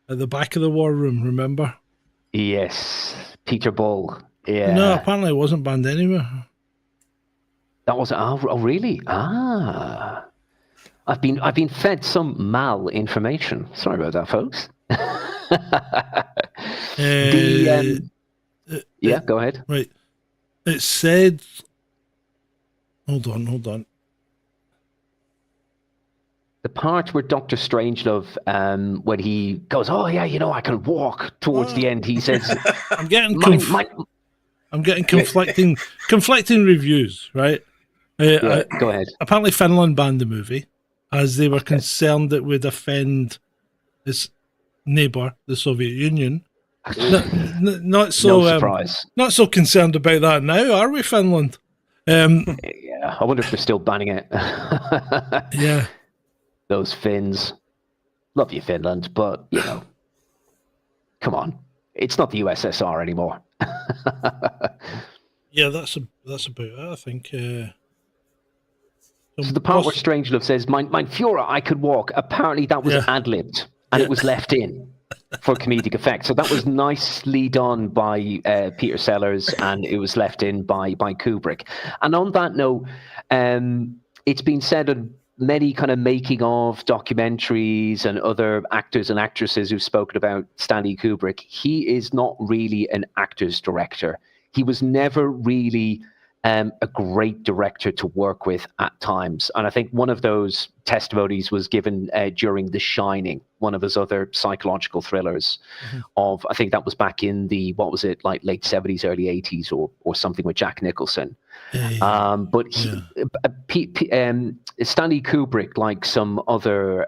at the back of the war room, remember? Yes, Peter Bull. Yeah. No, apparently it wasn't banned anywhere. That was really? I've been fed some malinformation. Sorry about that, folks. Go ahead. Right. It said, hold on. The part where Dr. Strangelove, when he goes, I can walk towards the end, he says, I'm getting conflicting reviews, right? Go ahead. Apparently Finland banned the movie as they were concerned it would offend its neighbour, the Soviet Union. Not so surprise. Not so concerned about that now, are we, Finland? I wonder if they're still banning it. Yeah, those Finns. Love you, Finland, but come on, it's not the USSR anymore. Yeah, that's about it, I think. So the part where Strangelove says, "Mein Führer, I could walk." Apparently, that was ad-libbed and it was left in for comedic effect. So that was nicely done by Peter Sellers, and it was left in by Kubrick. And on that note, it's been said in many kind of making of documentaries and other actors and actresses who've spoken about Stanley Kubrick, he is not really an actor's director. He was never really a great director to work with at times. And I think one of those testimonies was given during The Shining, one of his other psychological thrillers of, I think that was back in the, late 70s, early 80s or something with Jack Nicholson. But Stanley Kubrick, like some other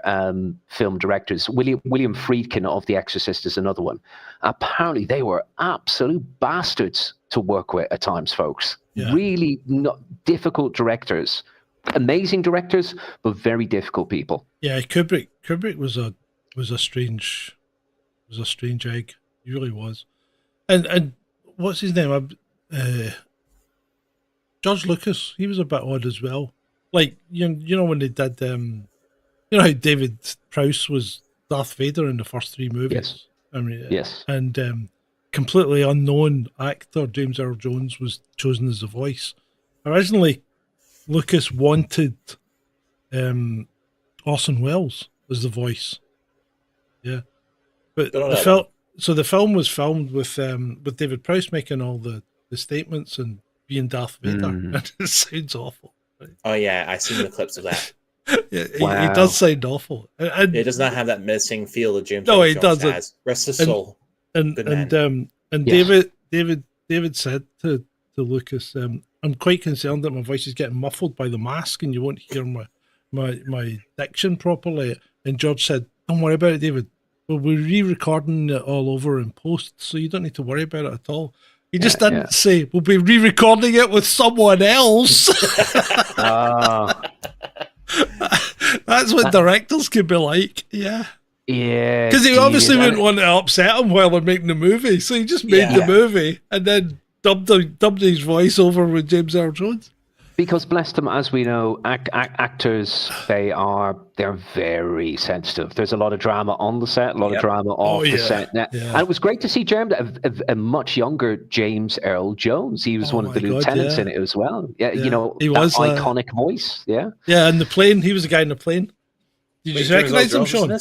film directors, William Friedkin of The Exorcist is another one. Apparently they were absolute bastards to work with at times, folks. Really not difficult directors amazing directors, but very difficult people. Yeah, Kubrick was a strange egg. He really was. And what's his name? George Lucas. He was a bit odd as well. Like you know when they did you know how David Prowse was Darth Vader in the first 3 movies. Yes. I mean, Yes. And completely unknown actor James Earl Jones was chosen as the voice. Originally, Lucas wanted Orson Welles as the voice. Yeah, but the film was filmed with David Prowse making all the statements and being Darth Vader, and it sounds awful. Right? Oh yeah, I've seen the clips of that. Yeah, he does sound awful. And it does not have that menacing feel that James. No, Earl he Jones doesn't. has. Rest his soul. And Yes. David said to Lucas, I'm quite concerned that my voice is getting muffled by the mask and you won't hear my diction properly. And George said, don't worry about it, David. We'll be re-recording it all over in post, so you don't need to worry about it at all. He just didn't say, we'll be re-recording it with someone else. That's what directors can be like, yeah. Yeah. Because he obviously wouldn't want to upset him while they're making the movie, so he just made the movie and then dubbed his voice over with James Earl Jones. Because bless them, as we know, actors, they're very sensitive. There's a lot of drama on the set, a lot of drama off the set. And it was great to see a much younger James Earl Jones. He was one of the lieutenants in it as well. Yeah, you know, he that was iconic voice. Yeah. Yeah, and the plane, he was the guy in the plane. Did you recognize him, Sean?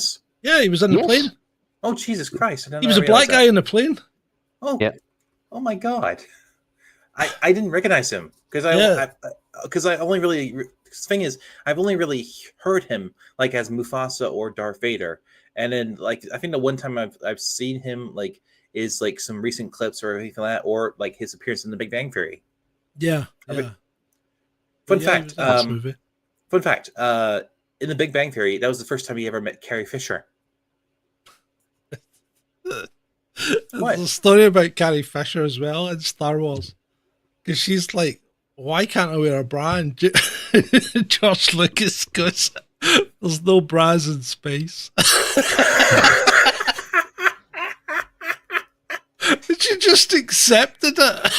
Yeah, he was in the plane. Oh, Jesus Christ. He was a black guy in the plane. Oh, oh my God. I didn't recognize him because I only really, the thing is, I've only really heard him like as Mufasa or Darth Vader. And then like, I think the one time I've seen him like is like some recent clips or anything like that, or like his appearance in The Big Bang Theory. Yeah. Fun fact, in The Big Bang Theory, that was the first time he ever met Carrie Fisher. There's a story about Carrie Fisher as well in Star Wars. Because she's like, why can't I wear a bra? And George Lucas goes, there's no bras in space. She just accepted it.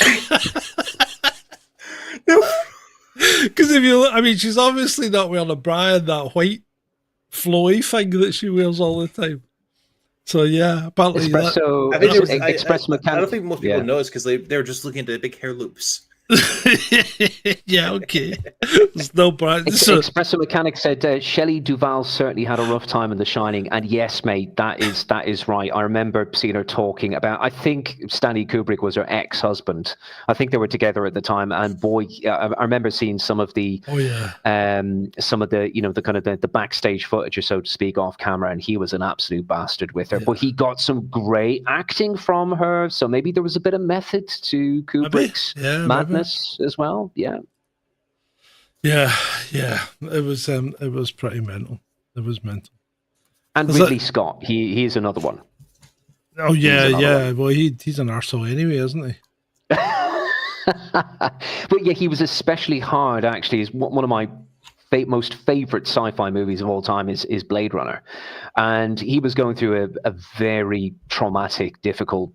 Because if you look, I mean, she's obviously not wearing a bra in that white flowy thing that she wears all the time. So yeah, apparently Express Mechanic. I don't think most people notice because they're just looking at the big hair loops. Yeah, okay. There's no brand. Espresso Mechanic said Shelley Duvall certainly had a rough time in The Shining, and yes, mate, that is right. I remember seeing her talking about. I think Stanley Kubrick was her ex-husband. I think they were together at the time, and boy, I remember seeing some of the some of the the kind of the backstage footage, or so to speak, off camera, and he was an absolute bastard with her. But he got some great acting from her, so maybe there was a bit of method to Kubrick's madness as well. Yeah. It was pretty mental. It was mental. And Ridley Scott, he's another one. Oh yeah. Well, he's an arsehole anyway, isn't he? But yeah, he was especially hard. Actually, is one of my most favorite sci-fi movies of all time is Blade Runner, and he was going through a very traumatic, difficult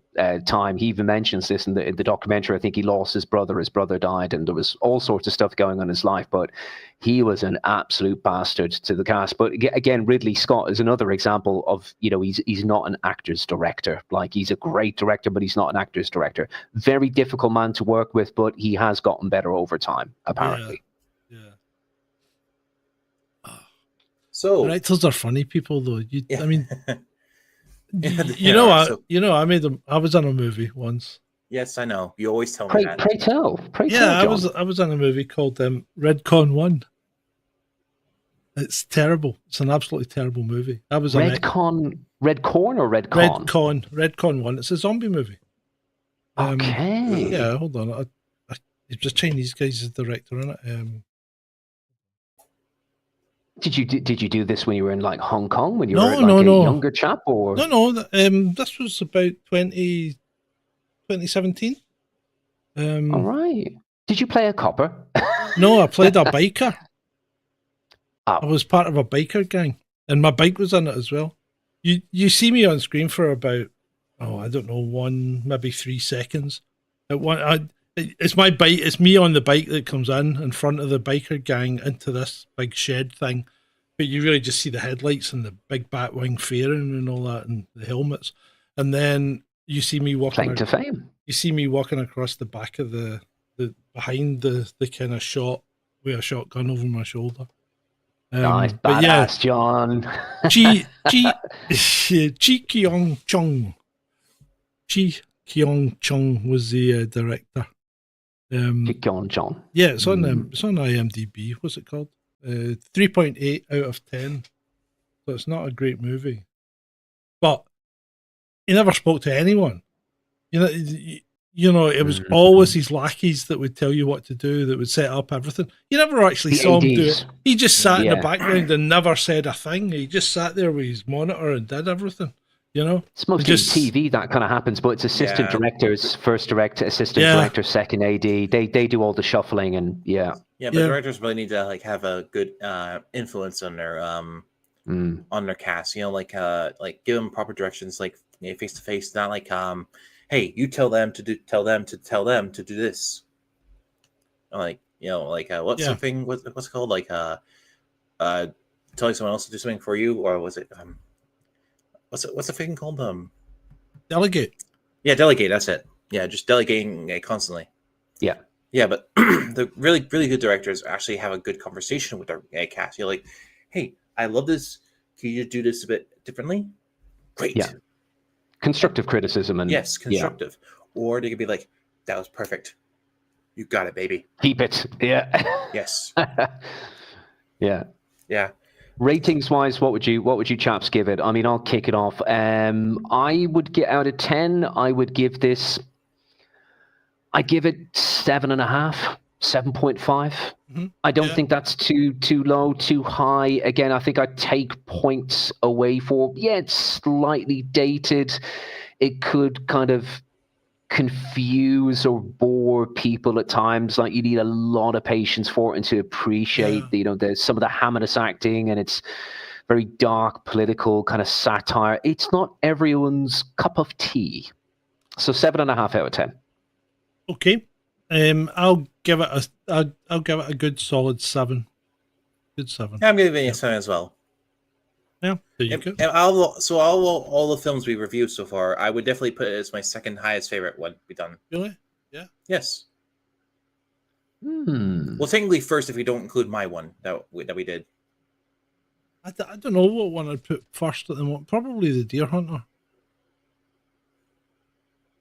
time. He even mentions this in the documentary. I think he lost his brother died, and there was all sorts of stuff going on in his life, but he was an absolute bastard to the cast. But again, Ridley Scott is another example of, he's not an actor's director. Like, he's a great director, but he's not an actor's director. Very difficult man to work with, but he has gotten better over time, apparently. So directors are funny people, though. I mean, I was on a movie once. Yes, I know. You always tell me that. Pray tell. I was on a movie called Redcon 1. It's terrible. It's an absolutely terrible movie. I was Redcon or Redcon? Redcon 1. It's a zombie movie. Okay. Yeah, hold on. It's just Chinese guys as director in it. Did you do this when you were in like Hong Kong, when you were a younger chap, or no? This was about 2017. All right. Did you play a copper? No, I played a biker. I was part of a biker gang, and my bike was in it as well. You see me on screen for about, I don't know, 1, maybe 3 seconds. It's my bike. It's me on the bike that comes in front of the biker gang into this big shed thing. But you really just see the headlights and the big batwing fairing and all that, and the helmets. And then you see me walking. Claim to fame. You see me walking across the back of the behind the kind of shot with a shotgun over my shoulder. Nice, badass, John. Chi Keong Chung. Chi Keong Chung was the director. Chi Keong Chung. Yeah, it's on IMDb. What's it called? 3.8 out of 10. So it's not a great movie. But he never spoke to anyone. You know, it was always his lackeys that would tell you what to do, that would set up everything. You never actually saw him do it. He just sat in the background and never said a thing. He just sat there with his monitor and did everything. You know, it's mostly TV that kind of happens, but it's assistant directors, first director, assistant director, second AD. They do all the shuffling and but directors really need to like have a good influence on their cast. You know, like give them proper directions, like face to face, not like hey, you tell them to do this. Like, you know, like what's something? What's it called? Like telling someone else to do something for you, or was it what's the thing called? Delegate. Yeah, delegate. That's it. Yeah, just delegating constantly. Yeah. Yeah, but the really, really good directors actually have a good conversation with their cast. You're like, hey, I love this. Can you do this a bit differently? Great. Yeah. Constructive criticism and constructive. Or they could be like, that was perfect. You got it, baby. Keep it. Yeah. Yes. Yeah. Yeah. Ratings wise, what would you chaps give it? I mean, I'll kick it off. I would get out of 10. I would give this. I give it 7.5, 7.5. Mm-hmm. I don't think that's too low, too high. Again, I think I take points away for, it's slightly dated. It could kind of confuse or bore people at times. Like, you need a lot of patience for it and to appreciate, there's some of the Hammerless acting, and it's very dark, political kind of satire. It's not everyone's cup of tea. So 7.5 out of 10. Okay. I'll give it a good solid 7. Good 7. Yeah, I'm giving it a 7 as well. Yeah, there you go. And all the films we reviewed so far, I would definitely put it as my second highest favorite one we've done. Really? Yeah. Yes. Well, technically first if we don't include my one that we did. I don't know what one I'd put first at the moment. Probably the Deer Hunter.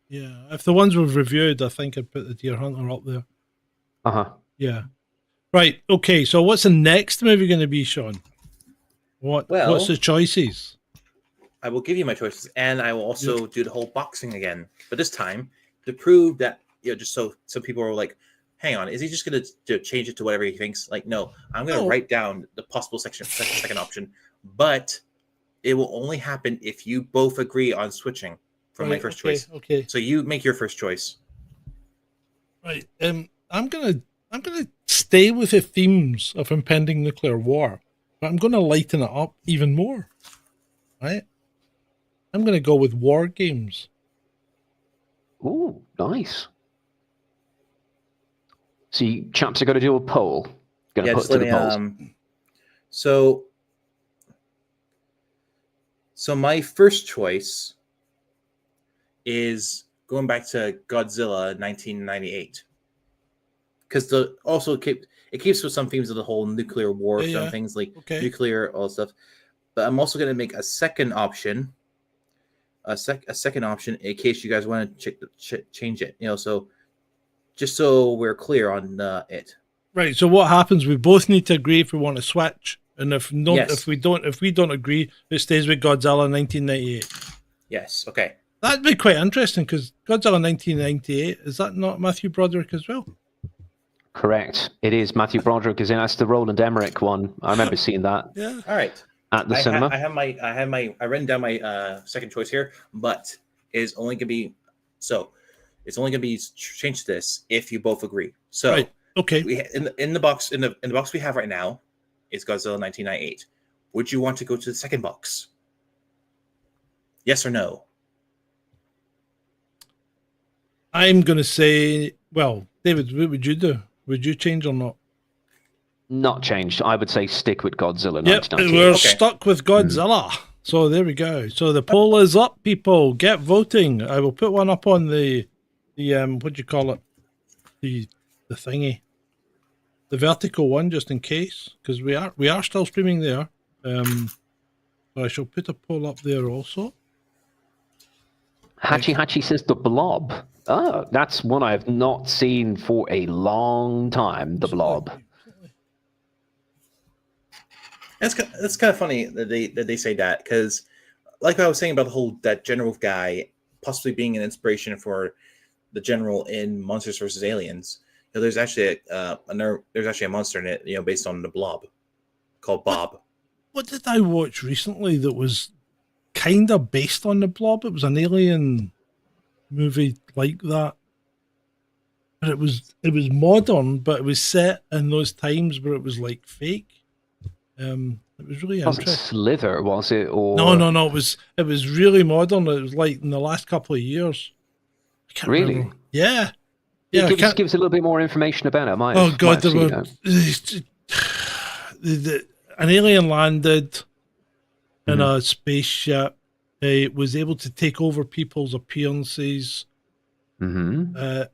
Yeah, if the ones we've reviewed, I think I'd put the Deer Hunter up there. Yeah. Right. Okay. So, what's the next movie going to be, Sean? What's the choices? I will give you my choices, and I will also do the whole boxing again. But this time, to prove that, just so some people are like, "Hang on, is he just going to change it to whatever he thinks?" Like, no, I'm going to write down the possible second option, but it will only happen if you both agree on switching. From my first choice. Okay. So you make your first choice. Right. I'm gonna stay with the themes of impending nuclear war, but I'm gonna lighten it up even more. Right. I'm gonna go with war games. Ooh, nice. So you chaps are gonna do a poll. Gonna put to the polls. So my first choice is going back to Godzilla 1998, because it keeps with some themes of the whole nuclear war, some things like nuclear, all stuff. But I'm also going to make a second option, a second option in case you guys want to change it. So just so we're clear on it. Right. So what happens? We both need to agree if we want to switch, and if we don't agree, it stays with Godzilla 1998. Yes. Okay. That'd be quite interesting, because Godzilla 1998, is that not Matthew Broderick as well? Correct. It is. Matthew Broderick is in. That's the Roland Emmerich one. I remember seeing that. Yeah. All right. At the cinema. I written down my second choice here, but it's only going to be changed to this if you both agree. So right. Okay. In the box we have right now, it's Godzilla 1998. Would you want to go to the second box? Yes or no? I'm going to say, well, David, what would you do? Would you change or not? Not changed. I would say stick with Godzilla Yep, 1998. we're Okay. stuck with Godzilla. So there we go. So the poll is up, people. Get voting. I will put one up on the what do you call it? The thingy. The vertical one, just in case, because we are still streaming there. So I shall put a poll up there also. Hachi says The Blob. Oh, that's one I have not seen for a long time. The Blob. That's kind of funny that they say that, because, like I was saying about the whole that general guy possibly being an inspiration for the general in Monsters vs. Aliens. You know, there's actually a monster in it, based on the Blob, called Bob. What did I watch recently that was kind of based on the Blob? It was an alien movie like that, but it was modern, but it was set in those times where it was like fake. It was really Was it interesting. Slither, was it? Or No. It was really modern. It was like in the last couple of years. I can't Really? remember. Yeah. give us a little bit more information about it. Oh God, there were an alien landed in a spaceship. It was able to take over people's appearances. An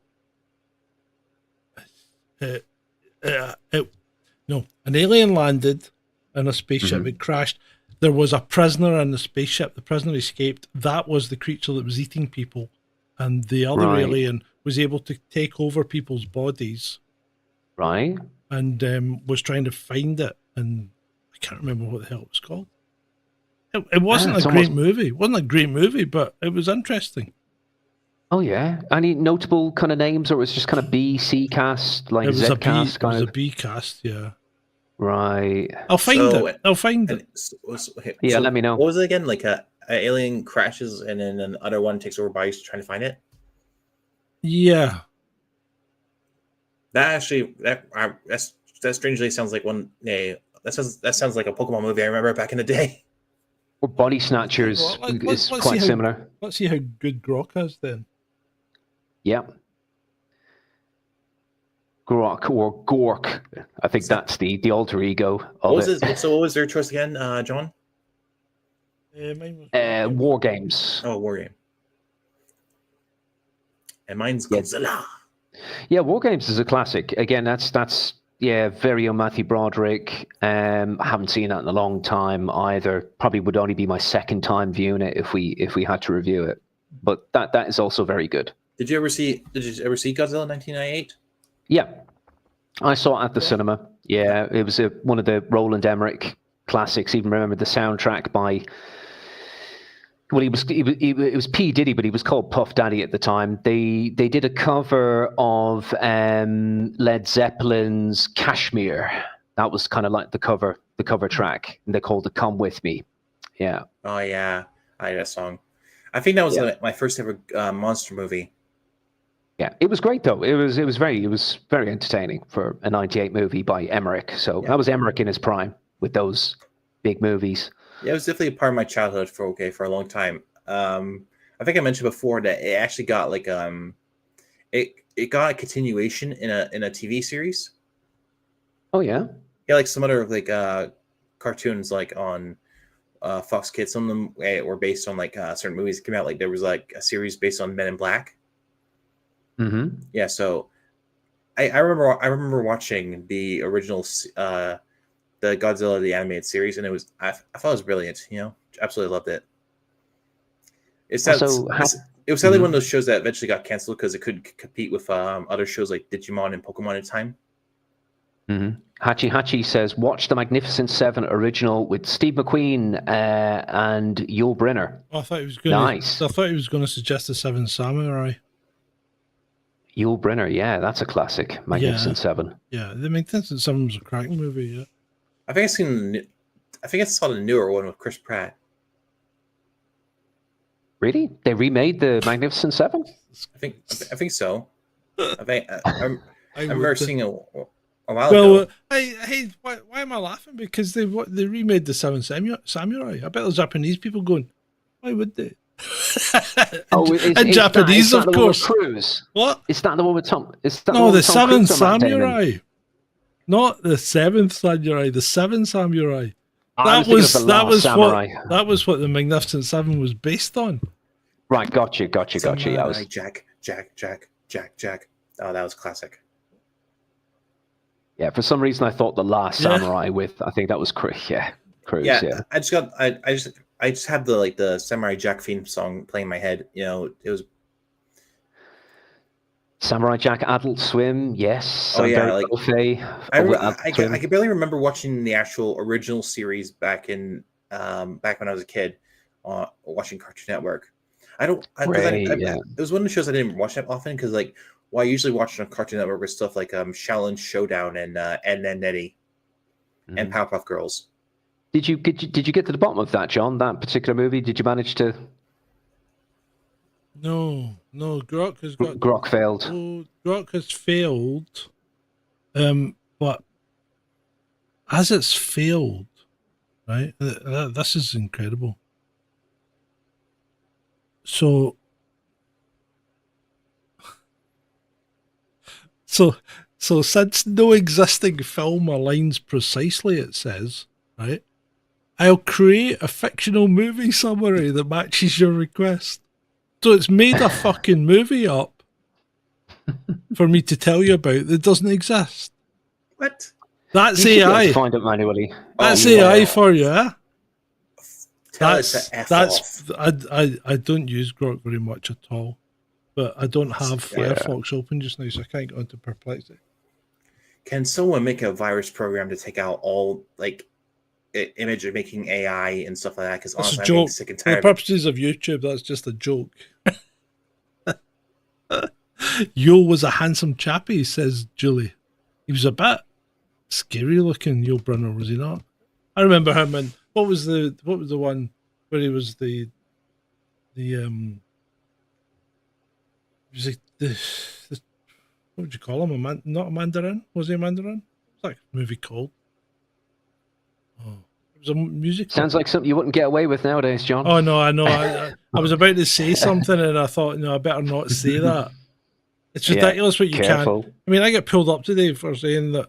alien landed in a spaceship. It crashed. There was a prisoner in the spaceship. The prisoner escaped. That was the creature that was eating people, and the other alien was able to take over people's bodies. Right. And was trying to find it, and I can't remember what the hell it was called. It wasn't a great movie. It wasn't a great movie, but it was interesting. Oh yeah. Any notable kind of names, or it was just kind of B, C cast, like It was Z cast? It was a B cast, yeah. Right. I'll find it. Yeah, let me know. What was it again? Like a alien crashes and then another one takes over bodies trying to find it? Yeah. That strangely sounds like one. Yeah, that sounds like a Pokemon movie I remember back in the day. Or Body Snatchers is quite similar. Let's see how good Grok is then. Yeah. Grok or Gork. I think that's the alter ego of it. So what was their choice again, John? War Games. Oh, War Game. And mine's Godzilla. Yeah, War Games is a classic. Again, that's very on Matthew Broderick. I haven't seen that in a long time either. Probably would only be my second time viewing it if we had to review it. But that is also very good. Did you ever see Godzilla 1998? Yeah, I saw it at the cinema. Yeah, it was one of the Roland Emmerich classics. Even remember the soundtrack by. Well, it was P. Diddy, but he was called Puff Daddy at the time. They did a cover of Led Zeppelin's Kashmir. That was kind of like the cover track, and they called it "Come With Me." Yeah. Oh yeah, I had that song. I think that was my first ever monster movie. Yeah, it was great though. It was very entertaining for a '98 movie by Emmerich. So that was Emmerich in his prime with those big movies. Yeah, it was definitely a part of my childhood for a long time. I think I mentioned before that it actually got like it got a continuation in a TV series. Oh yeah. Yeah, like some other like cartoons like on Fox Kids. Some of them were based on like certain movies that came out. Like there was like a series based on Men in Black. Mm-hmm. Yeah, so I remember watching the original the Godzilla the animated series, and I thought it was brilliant. Absolutely loved it. It was sadly one of those shows that eventually got canceled because it couldn't compete with other shows like Digimon and Pokemon at the time. Mm-hmm. Hachi says, watch the Magnificent Seven original with Steve McQueen and Yul Brynner. Oh, I thought he was going to suggest the Seven Samurai. Yul Brynner, yeah, that's a classic. Magnificent Seven. Yeah, the Magnificent Seven was a cracking movie. Yeah, I think I saw the newer one with Chris Pratt. Really? They remade the Magnificent Seven? I think so. I remember seeing a while Well, ago. why am I laughing? Because they remade the Seven Samurai. I bet there's Japanese people going, why would they? Oh, and Japanese, is that of the one with course. Cruise? What? Is that the one with Tom? Is that No, one the with Tom Seventh Cruise or Matt Damon? Samurai. Not the Seventh Samurai, the Seven Samurai. I was thinking of the Last Samurai. That was what the Magnificent Seven was based on. Right, gotcha. Samurai Jack. Oh, that was classic. Yeah, for some reason I thought the Last Samurai I think that was Cruise. Yeah, Cruise. Yeah. I just had the Samurai Jack theme song playing in my head. You know, it was Samurai Jack, Adult Swim. Yes. Oh yeah, I can barely remember watching the actual original series back when I was a kid, watching Cartoon Network. It was one of the shows I didn't watch that often because I usually watched on Cartoon Network with stuff like Shaolin Showdown and Ed and Eddie and Powerpuff Girls. Did you get to the bottom of that, John? That particular movie? Did you manage to? No. Grok has got Grok failed. Oh, Grok has failed. But as it's failed, right? This is incredible. So since no existing film aligns precisely, it says, right? I'll create a fictional movie summary that matches your request. So it's made a fucking movie up for me to tell you about that doesn't exist. What? That's you AI. To find it manually. That's AI for you. Eh? Tell it to F off. I don't use Grok very much at all, but I don't have Firefox open just now, so I can't get onto Perplexity. Can someone make a virus program to take out all image making AI and stuff like that? Because honestly, I'm getting sick and tired. For the purposes of YouTube, that's just a joke. Yo was a handsome chappie, says Julie. He was a bit scary looking, Yo Brunner, was he not? I remember him in what was the one where he was the what would you call him? Not a Mandarin? Was he a Mandarin? What's that movie called? Oh, it was a music. Sounds like something you wouldn't get away with nowadays, John. Oh no, I know. I was about to say something and I thought, no, I better not say that. It's ridiculous what you careful. can't. I mean, I get pulled up today for saying that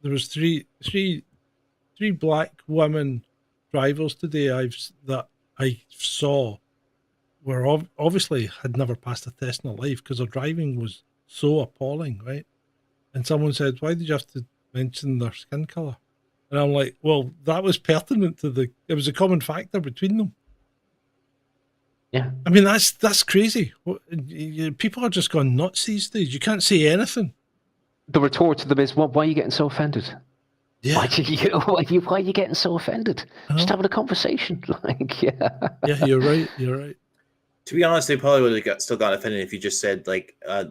there was three black women drivers today that I saw were obviously had never passed a test in their life because their driving was so appalling, right? And someone said, why did you have to mention their skin colour? And I'm like, well, that was pertinent to it was a common factor between them. Yeah. I mean, that's crazy. People are just gone nuts these days. You can't say anything. The retort to them is, well, why are you getting so offended? Yeah. Why are you getting so offended? Just having a conversation. Yeah, you're right. To be honest, they probably would have still got offended if you just said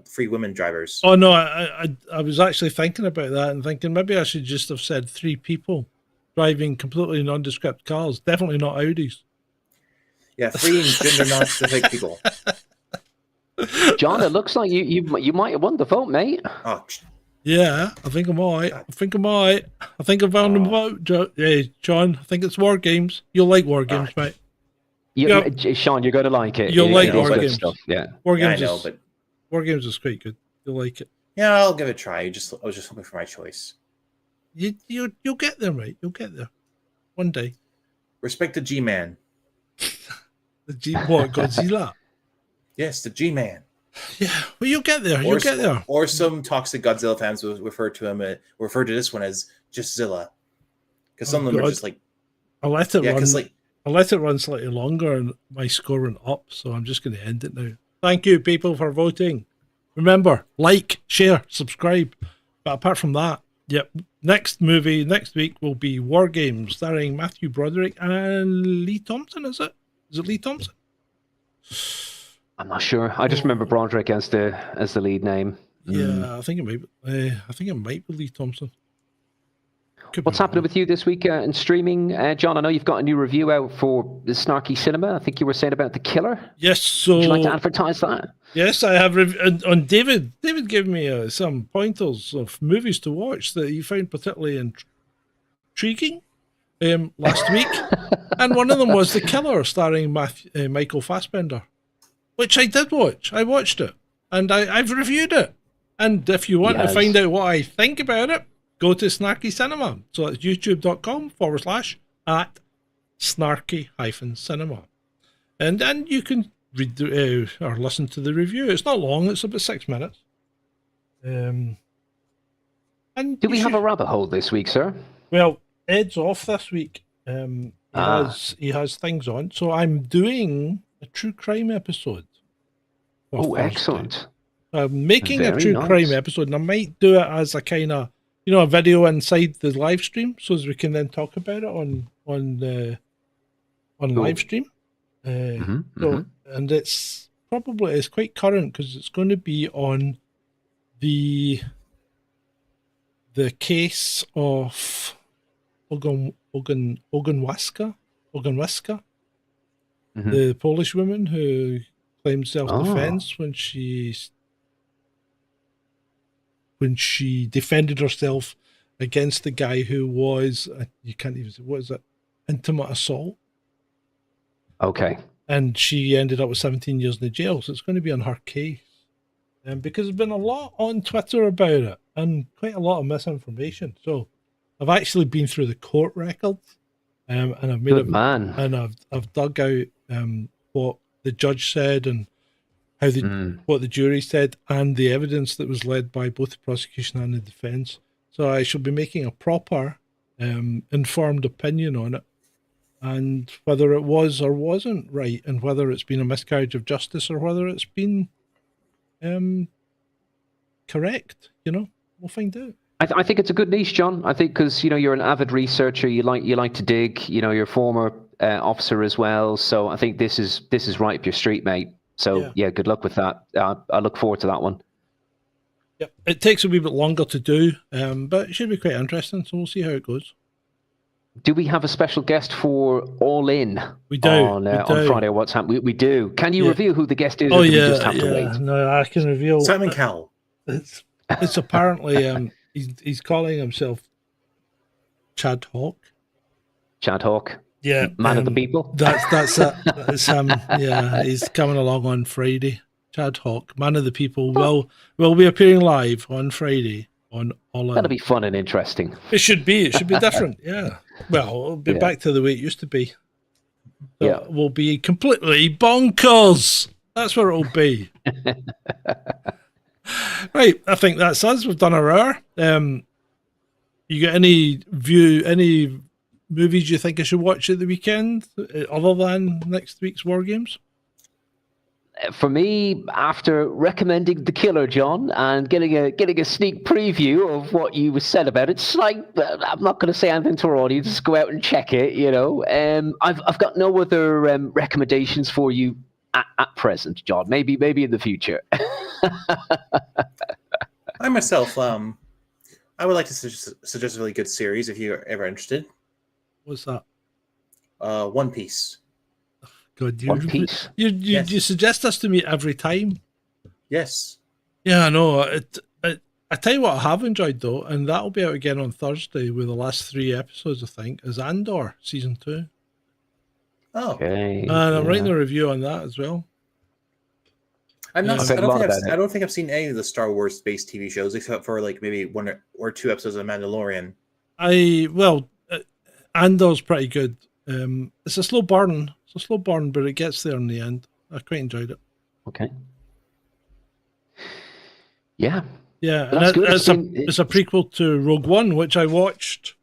free women drivers. Oh no, I was actually thinking about that and thinking maybe I should just have said 3 people driving completely nondescript cars. Definitely not Audis. Yeah, free and gender non-specific people. John, it looks like you might have won the vote, mate. Oh, yeah, I think I'm all right. I think I found them vote. Hey, John, I think it's War Games. You'll like War Games, mate. Sean, you're going to like it. You'll like War Games. Stuff. Yeah. War Games War Games is quite good. You'll like it. Yeah, I'll give it a try. I was just hoping for my choice. You'll get there, mate. You'll get there. One day. Respect the G-Man. The G-What, Godzilla? Yes, the G-Man. Yeah, well, you'll get there. You'll get there. Or some toxic Godzilla fans will refer to this one as just Zilla. Because some of them are just like... I'll let it run slightly longer and my score went up, so I'm just going to end it now. Thank you, people, for voting. Remember, like, share, subscribe. But apart from that, next week will be War Games, starring Matthew Broderick and Lee Thompson, is it? Is it Lee Thompson? I'm not sure. I just remember Broderick as the lead name. Yeah, I think it might be Lee Thompson. What's happening with you this week in streaming, John? I know you've got a new review out for the Snarky Cinema. I think you were saying about The Killer. Yes, so... Would you like to advertise that? Yes, I have. On David. David gave me some pointers of movies to watch that he found particularly intriguing last week. And one of them was The Killer, starring Michael Fassbender, which I did watch. I watched it, and I've reviewed it. And if you want to find out what I think about it, go to Snarky Cinema. So it's youtube.com/@snarky-cinema. And then you can read or listen to the review. It's not long, it's about 6 minutes. And do we have a rabbit hole this week, sir? Well, Ed's off this week. He has things on. So I'm doing a true crime episode. Oh, excellent. I'm making a true crime episode, and I might do it as a kind of, a video inside the live stream, so as we can then talk about it on live stream. And it's quite current because it's going to be on the case of Ogonwaska, the Polish woman who claimed self-defense when she defended herself against the guy who was you can't even say, what is it, intimate assault. Okay. And she ended up with 17 years in the jail, so it's going to be on her case. Because there's been a lot on Twitter about it, and quite a lot of misinformation. So I've actually been through the court records, and I've made I've dug out what the judge said and how what the jury said, and the evidence that was led by both the prosecution and the defense. So I shall be making a proper informed opinion on it, and whether it was or wasn't right, and whether it's been a miscarriage of justice or whether it's been correct. We'll find out. I think it's a good niche, John. I think because you're an avid researcher, you like to dig. You're a former officer as well, so I think this is right up your street, mate. So yeah, good luck with that. I look forward to that one. Yep, it takes a wee bit longer to do, but it should be quite interesting. So we'll see how it goes. Do we have a special guest for All In? We do. On Friday or what's happening? We do. Can you reveal who the guest is? Oh, or do yeah. we just have to wait? No, I can reveal. Simon Cowell. It's apparently he's calling himself Chad Hawk. Chad Hawk. Yeah. Man of the people. That's it. That's him. Yeah, he's coming along on Friday. Chad Hawk, Man of the People, will be appearing live on Friday on All In. That'll be fun and interesting. It should be. It should be different. Yeah. Well, it'll be back to the way it used to be. So it will be completely bonkers. That's what it'll be. Right. I think that's us. We've done our hour. You got any movies you think I should watch at the weekend other than next week's War Games? For me, after recommending The Killer, John, and getting a sneak preview of what you said about it, it's like, I'm not going to say anything to our audience, just go out and check it, I've got no other recommendations for you at present, John. Maybe in the future. I myself, I would like to suggest a really good series if you're ever interested. What's that? One Piece. God, One Piece. You suggest this to me every time. Yes. Yeah, I know. I tell you what I have enjoyed though, and that'll be out again on Thursday with the last 3 episodes, I think, is Andor season 2. Oh. Okay. And I'm writing a review on that as well. I don't think I've seen any of the Star Wars based TV shows except for like maybe 1 or 2 episodes of Mandalorian. Andor's pretty good. It's a slow burn. But it gets there in the end. I quite enjoyed it. Okay. Yeah. Yeah, and it's a prequel to Rogue One, which I watched.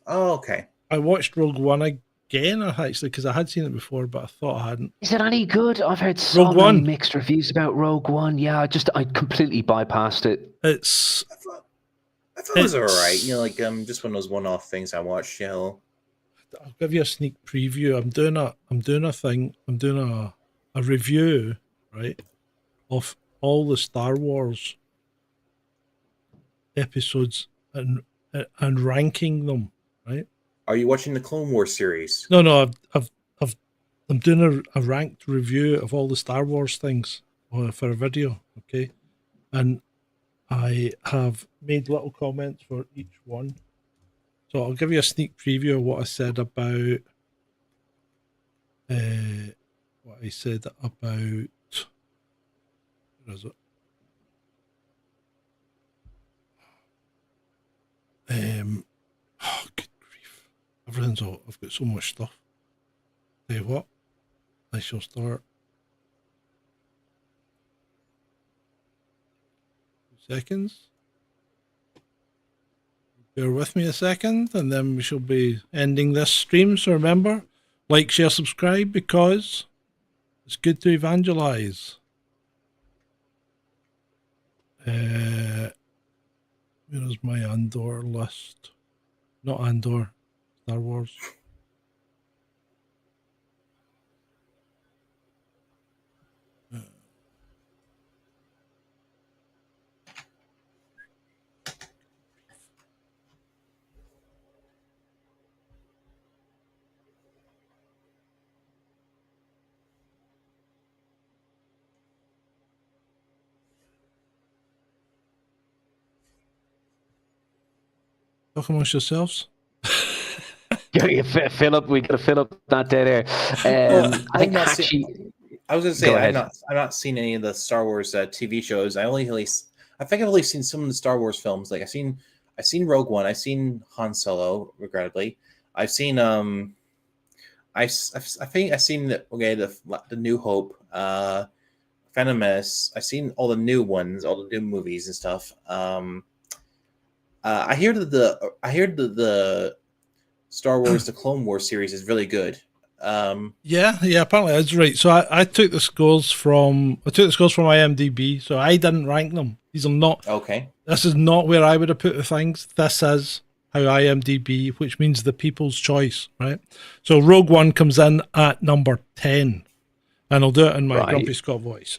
Oh, okay. I watched Rogue One again, actually, because I had seen it before, but I thought I hadn't. Is it any good? I've heard so many mixed reviews about Rogue One. Yeah, I completely bypassed it. I thought it was alright. Just one of those one-off things I watched. I'll give you a sneak preview. I'm doing a review, right, of all the Star Wars episodes in and ranking them, right? Are you watching the Clone Wars series? No, I'm doing a ranked review of all the Star Wars things for a video, okay? And I have made little comments for each one. So I'll give you a sneak preview of what I said about where is it? Oh, good grief. I've got so much stuff. Tell you what, I shall start. 2 seconds. Bear with me a second, and then we shall be ending this stream. So remember, like, share, subscribe, because it's good to evangelize. Where is my Andor list? Not Andor, Star Wars. Talk amongst yourselves. Yeah, fill up. We got to fill up that dead air. I think actually, I was going to say I've not seen any of the Star Wars TV shows. I think I've only seen some of the Star Wars films. Like I've seen Rogue One. I've seen Han Solo. Regrettably, I've seen I think I've seen the New Hope, Phantom Menace. I've seen all the new ones, all the new movies and stuff. I hear that the Star Wars, the Clone Wars series is really good. Yeah, apparently that's right. So I took the scores from IMDb. So I didn't rank them. These are not okay. This is not where I would have put the things. This is how IMDb, which means the people's choice, right? So Rogue One comes in at number 10, and I'll do it in my Grumpy Scott voice.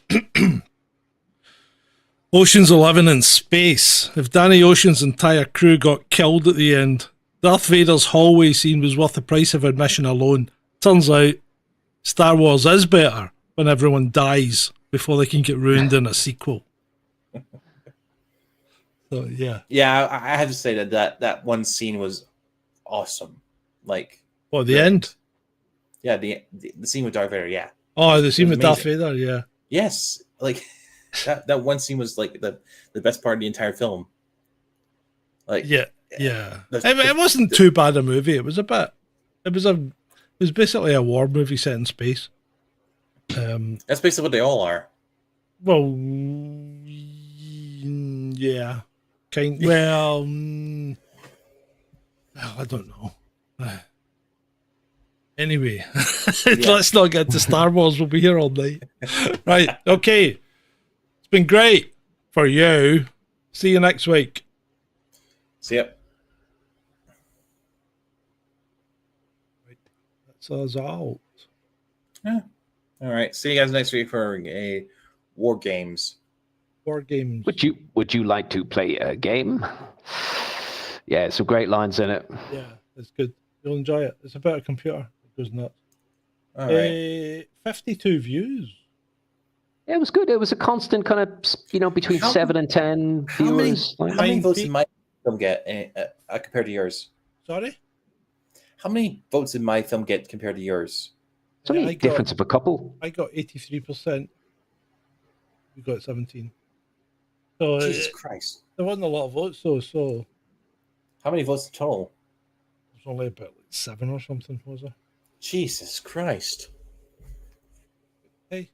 Ocean's 11 in space. If Danny Ocean's entire crew got killed at the end, Darth Vader's hallway scene was worth the price of admission alone. Turns out Star Wars is better when everyone dies before they can get ruined in a sequel. So yeah. Yeah, I have to say that one scene was awesome. Like, the end? Yeah, the scene with Darth Vader, yeah. Oh, the scene with Darth Vader, yeah. Yes. Like that one scene was like the best part of the entire film. Like yeah. It wasn't too bad a movie. It was basically a war movie set in space. That's basically what they all are. Well, yeah. Well, I don't know. Anyway, let's not get to Star Wars. We'll be here all night. Right, okay. It's been great for you. See you next week. See ya. Right. That's us out. Yeah. All right. See you guys next week for a War Games. War Games. Would you like to play a game? Yeah, some great lines in it. Yeah, it's good. You'll enjoy it. It's about a computer. It goes nuts. All right. 52 views. Yeah, it was good. It was a constant kind of, between 7 and 10 viewers. How many votes did my film get compared to yours? Sorry? How many votes did my film get compared to yours? It's only a difference of a couple. I got 83%. You got 17. So Jesus Christ. There wasn't a lot of votes, though. So how many votes total? It was only about 7 or something, was it? Jesus Christ. Hey,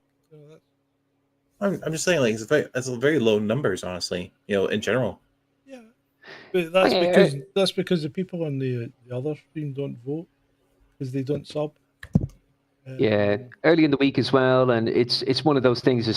I'm just saying, like, it's very low numbers, honestly. In general. Yeah, but that's because the people on the other stream don't vote because they don't sub. Yeah, early in the week as well, and it's one of those things.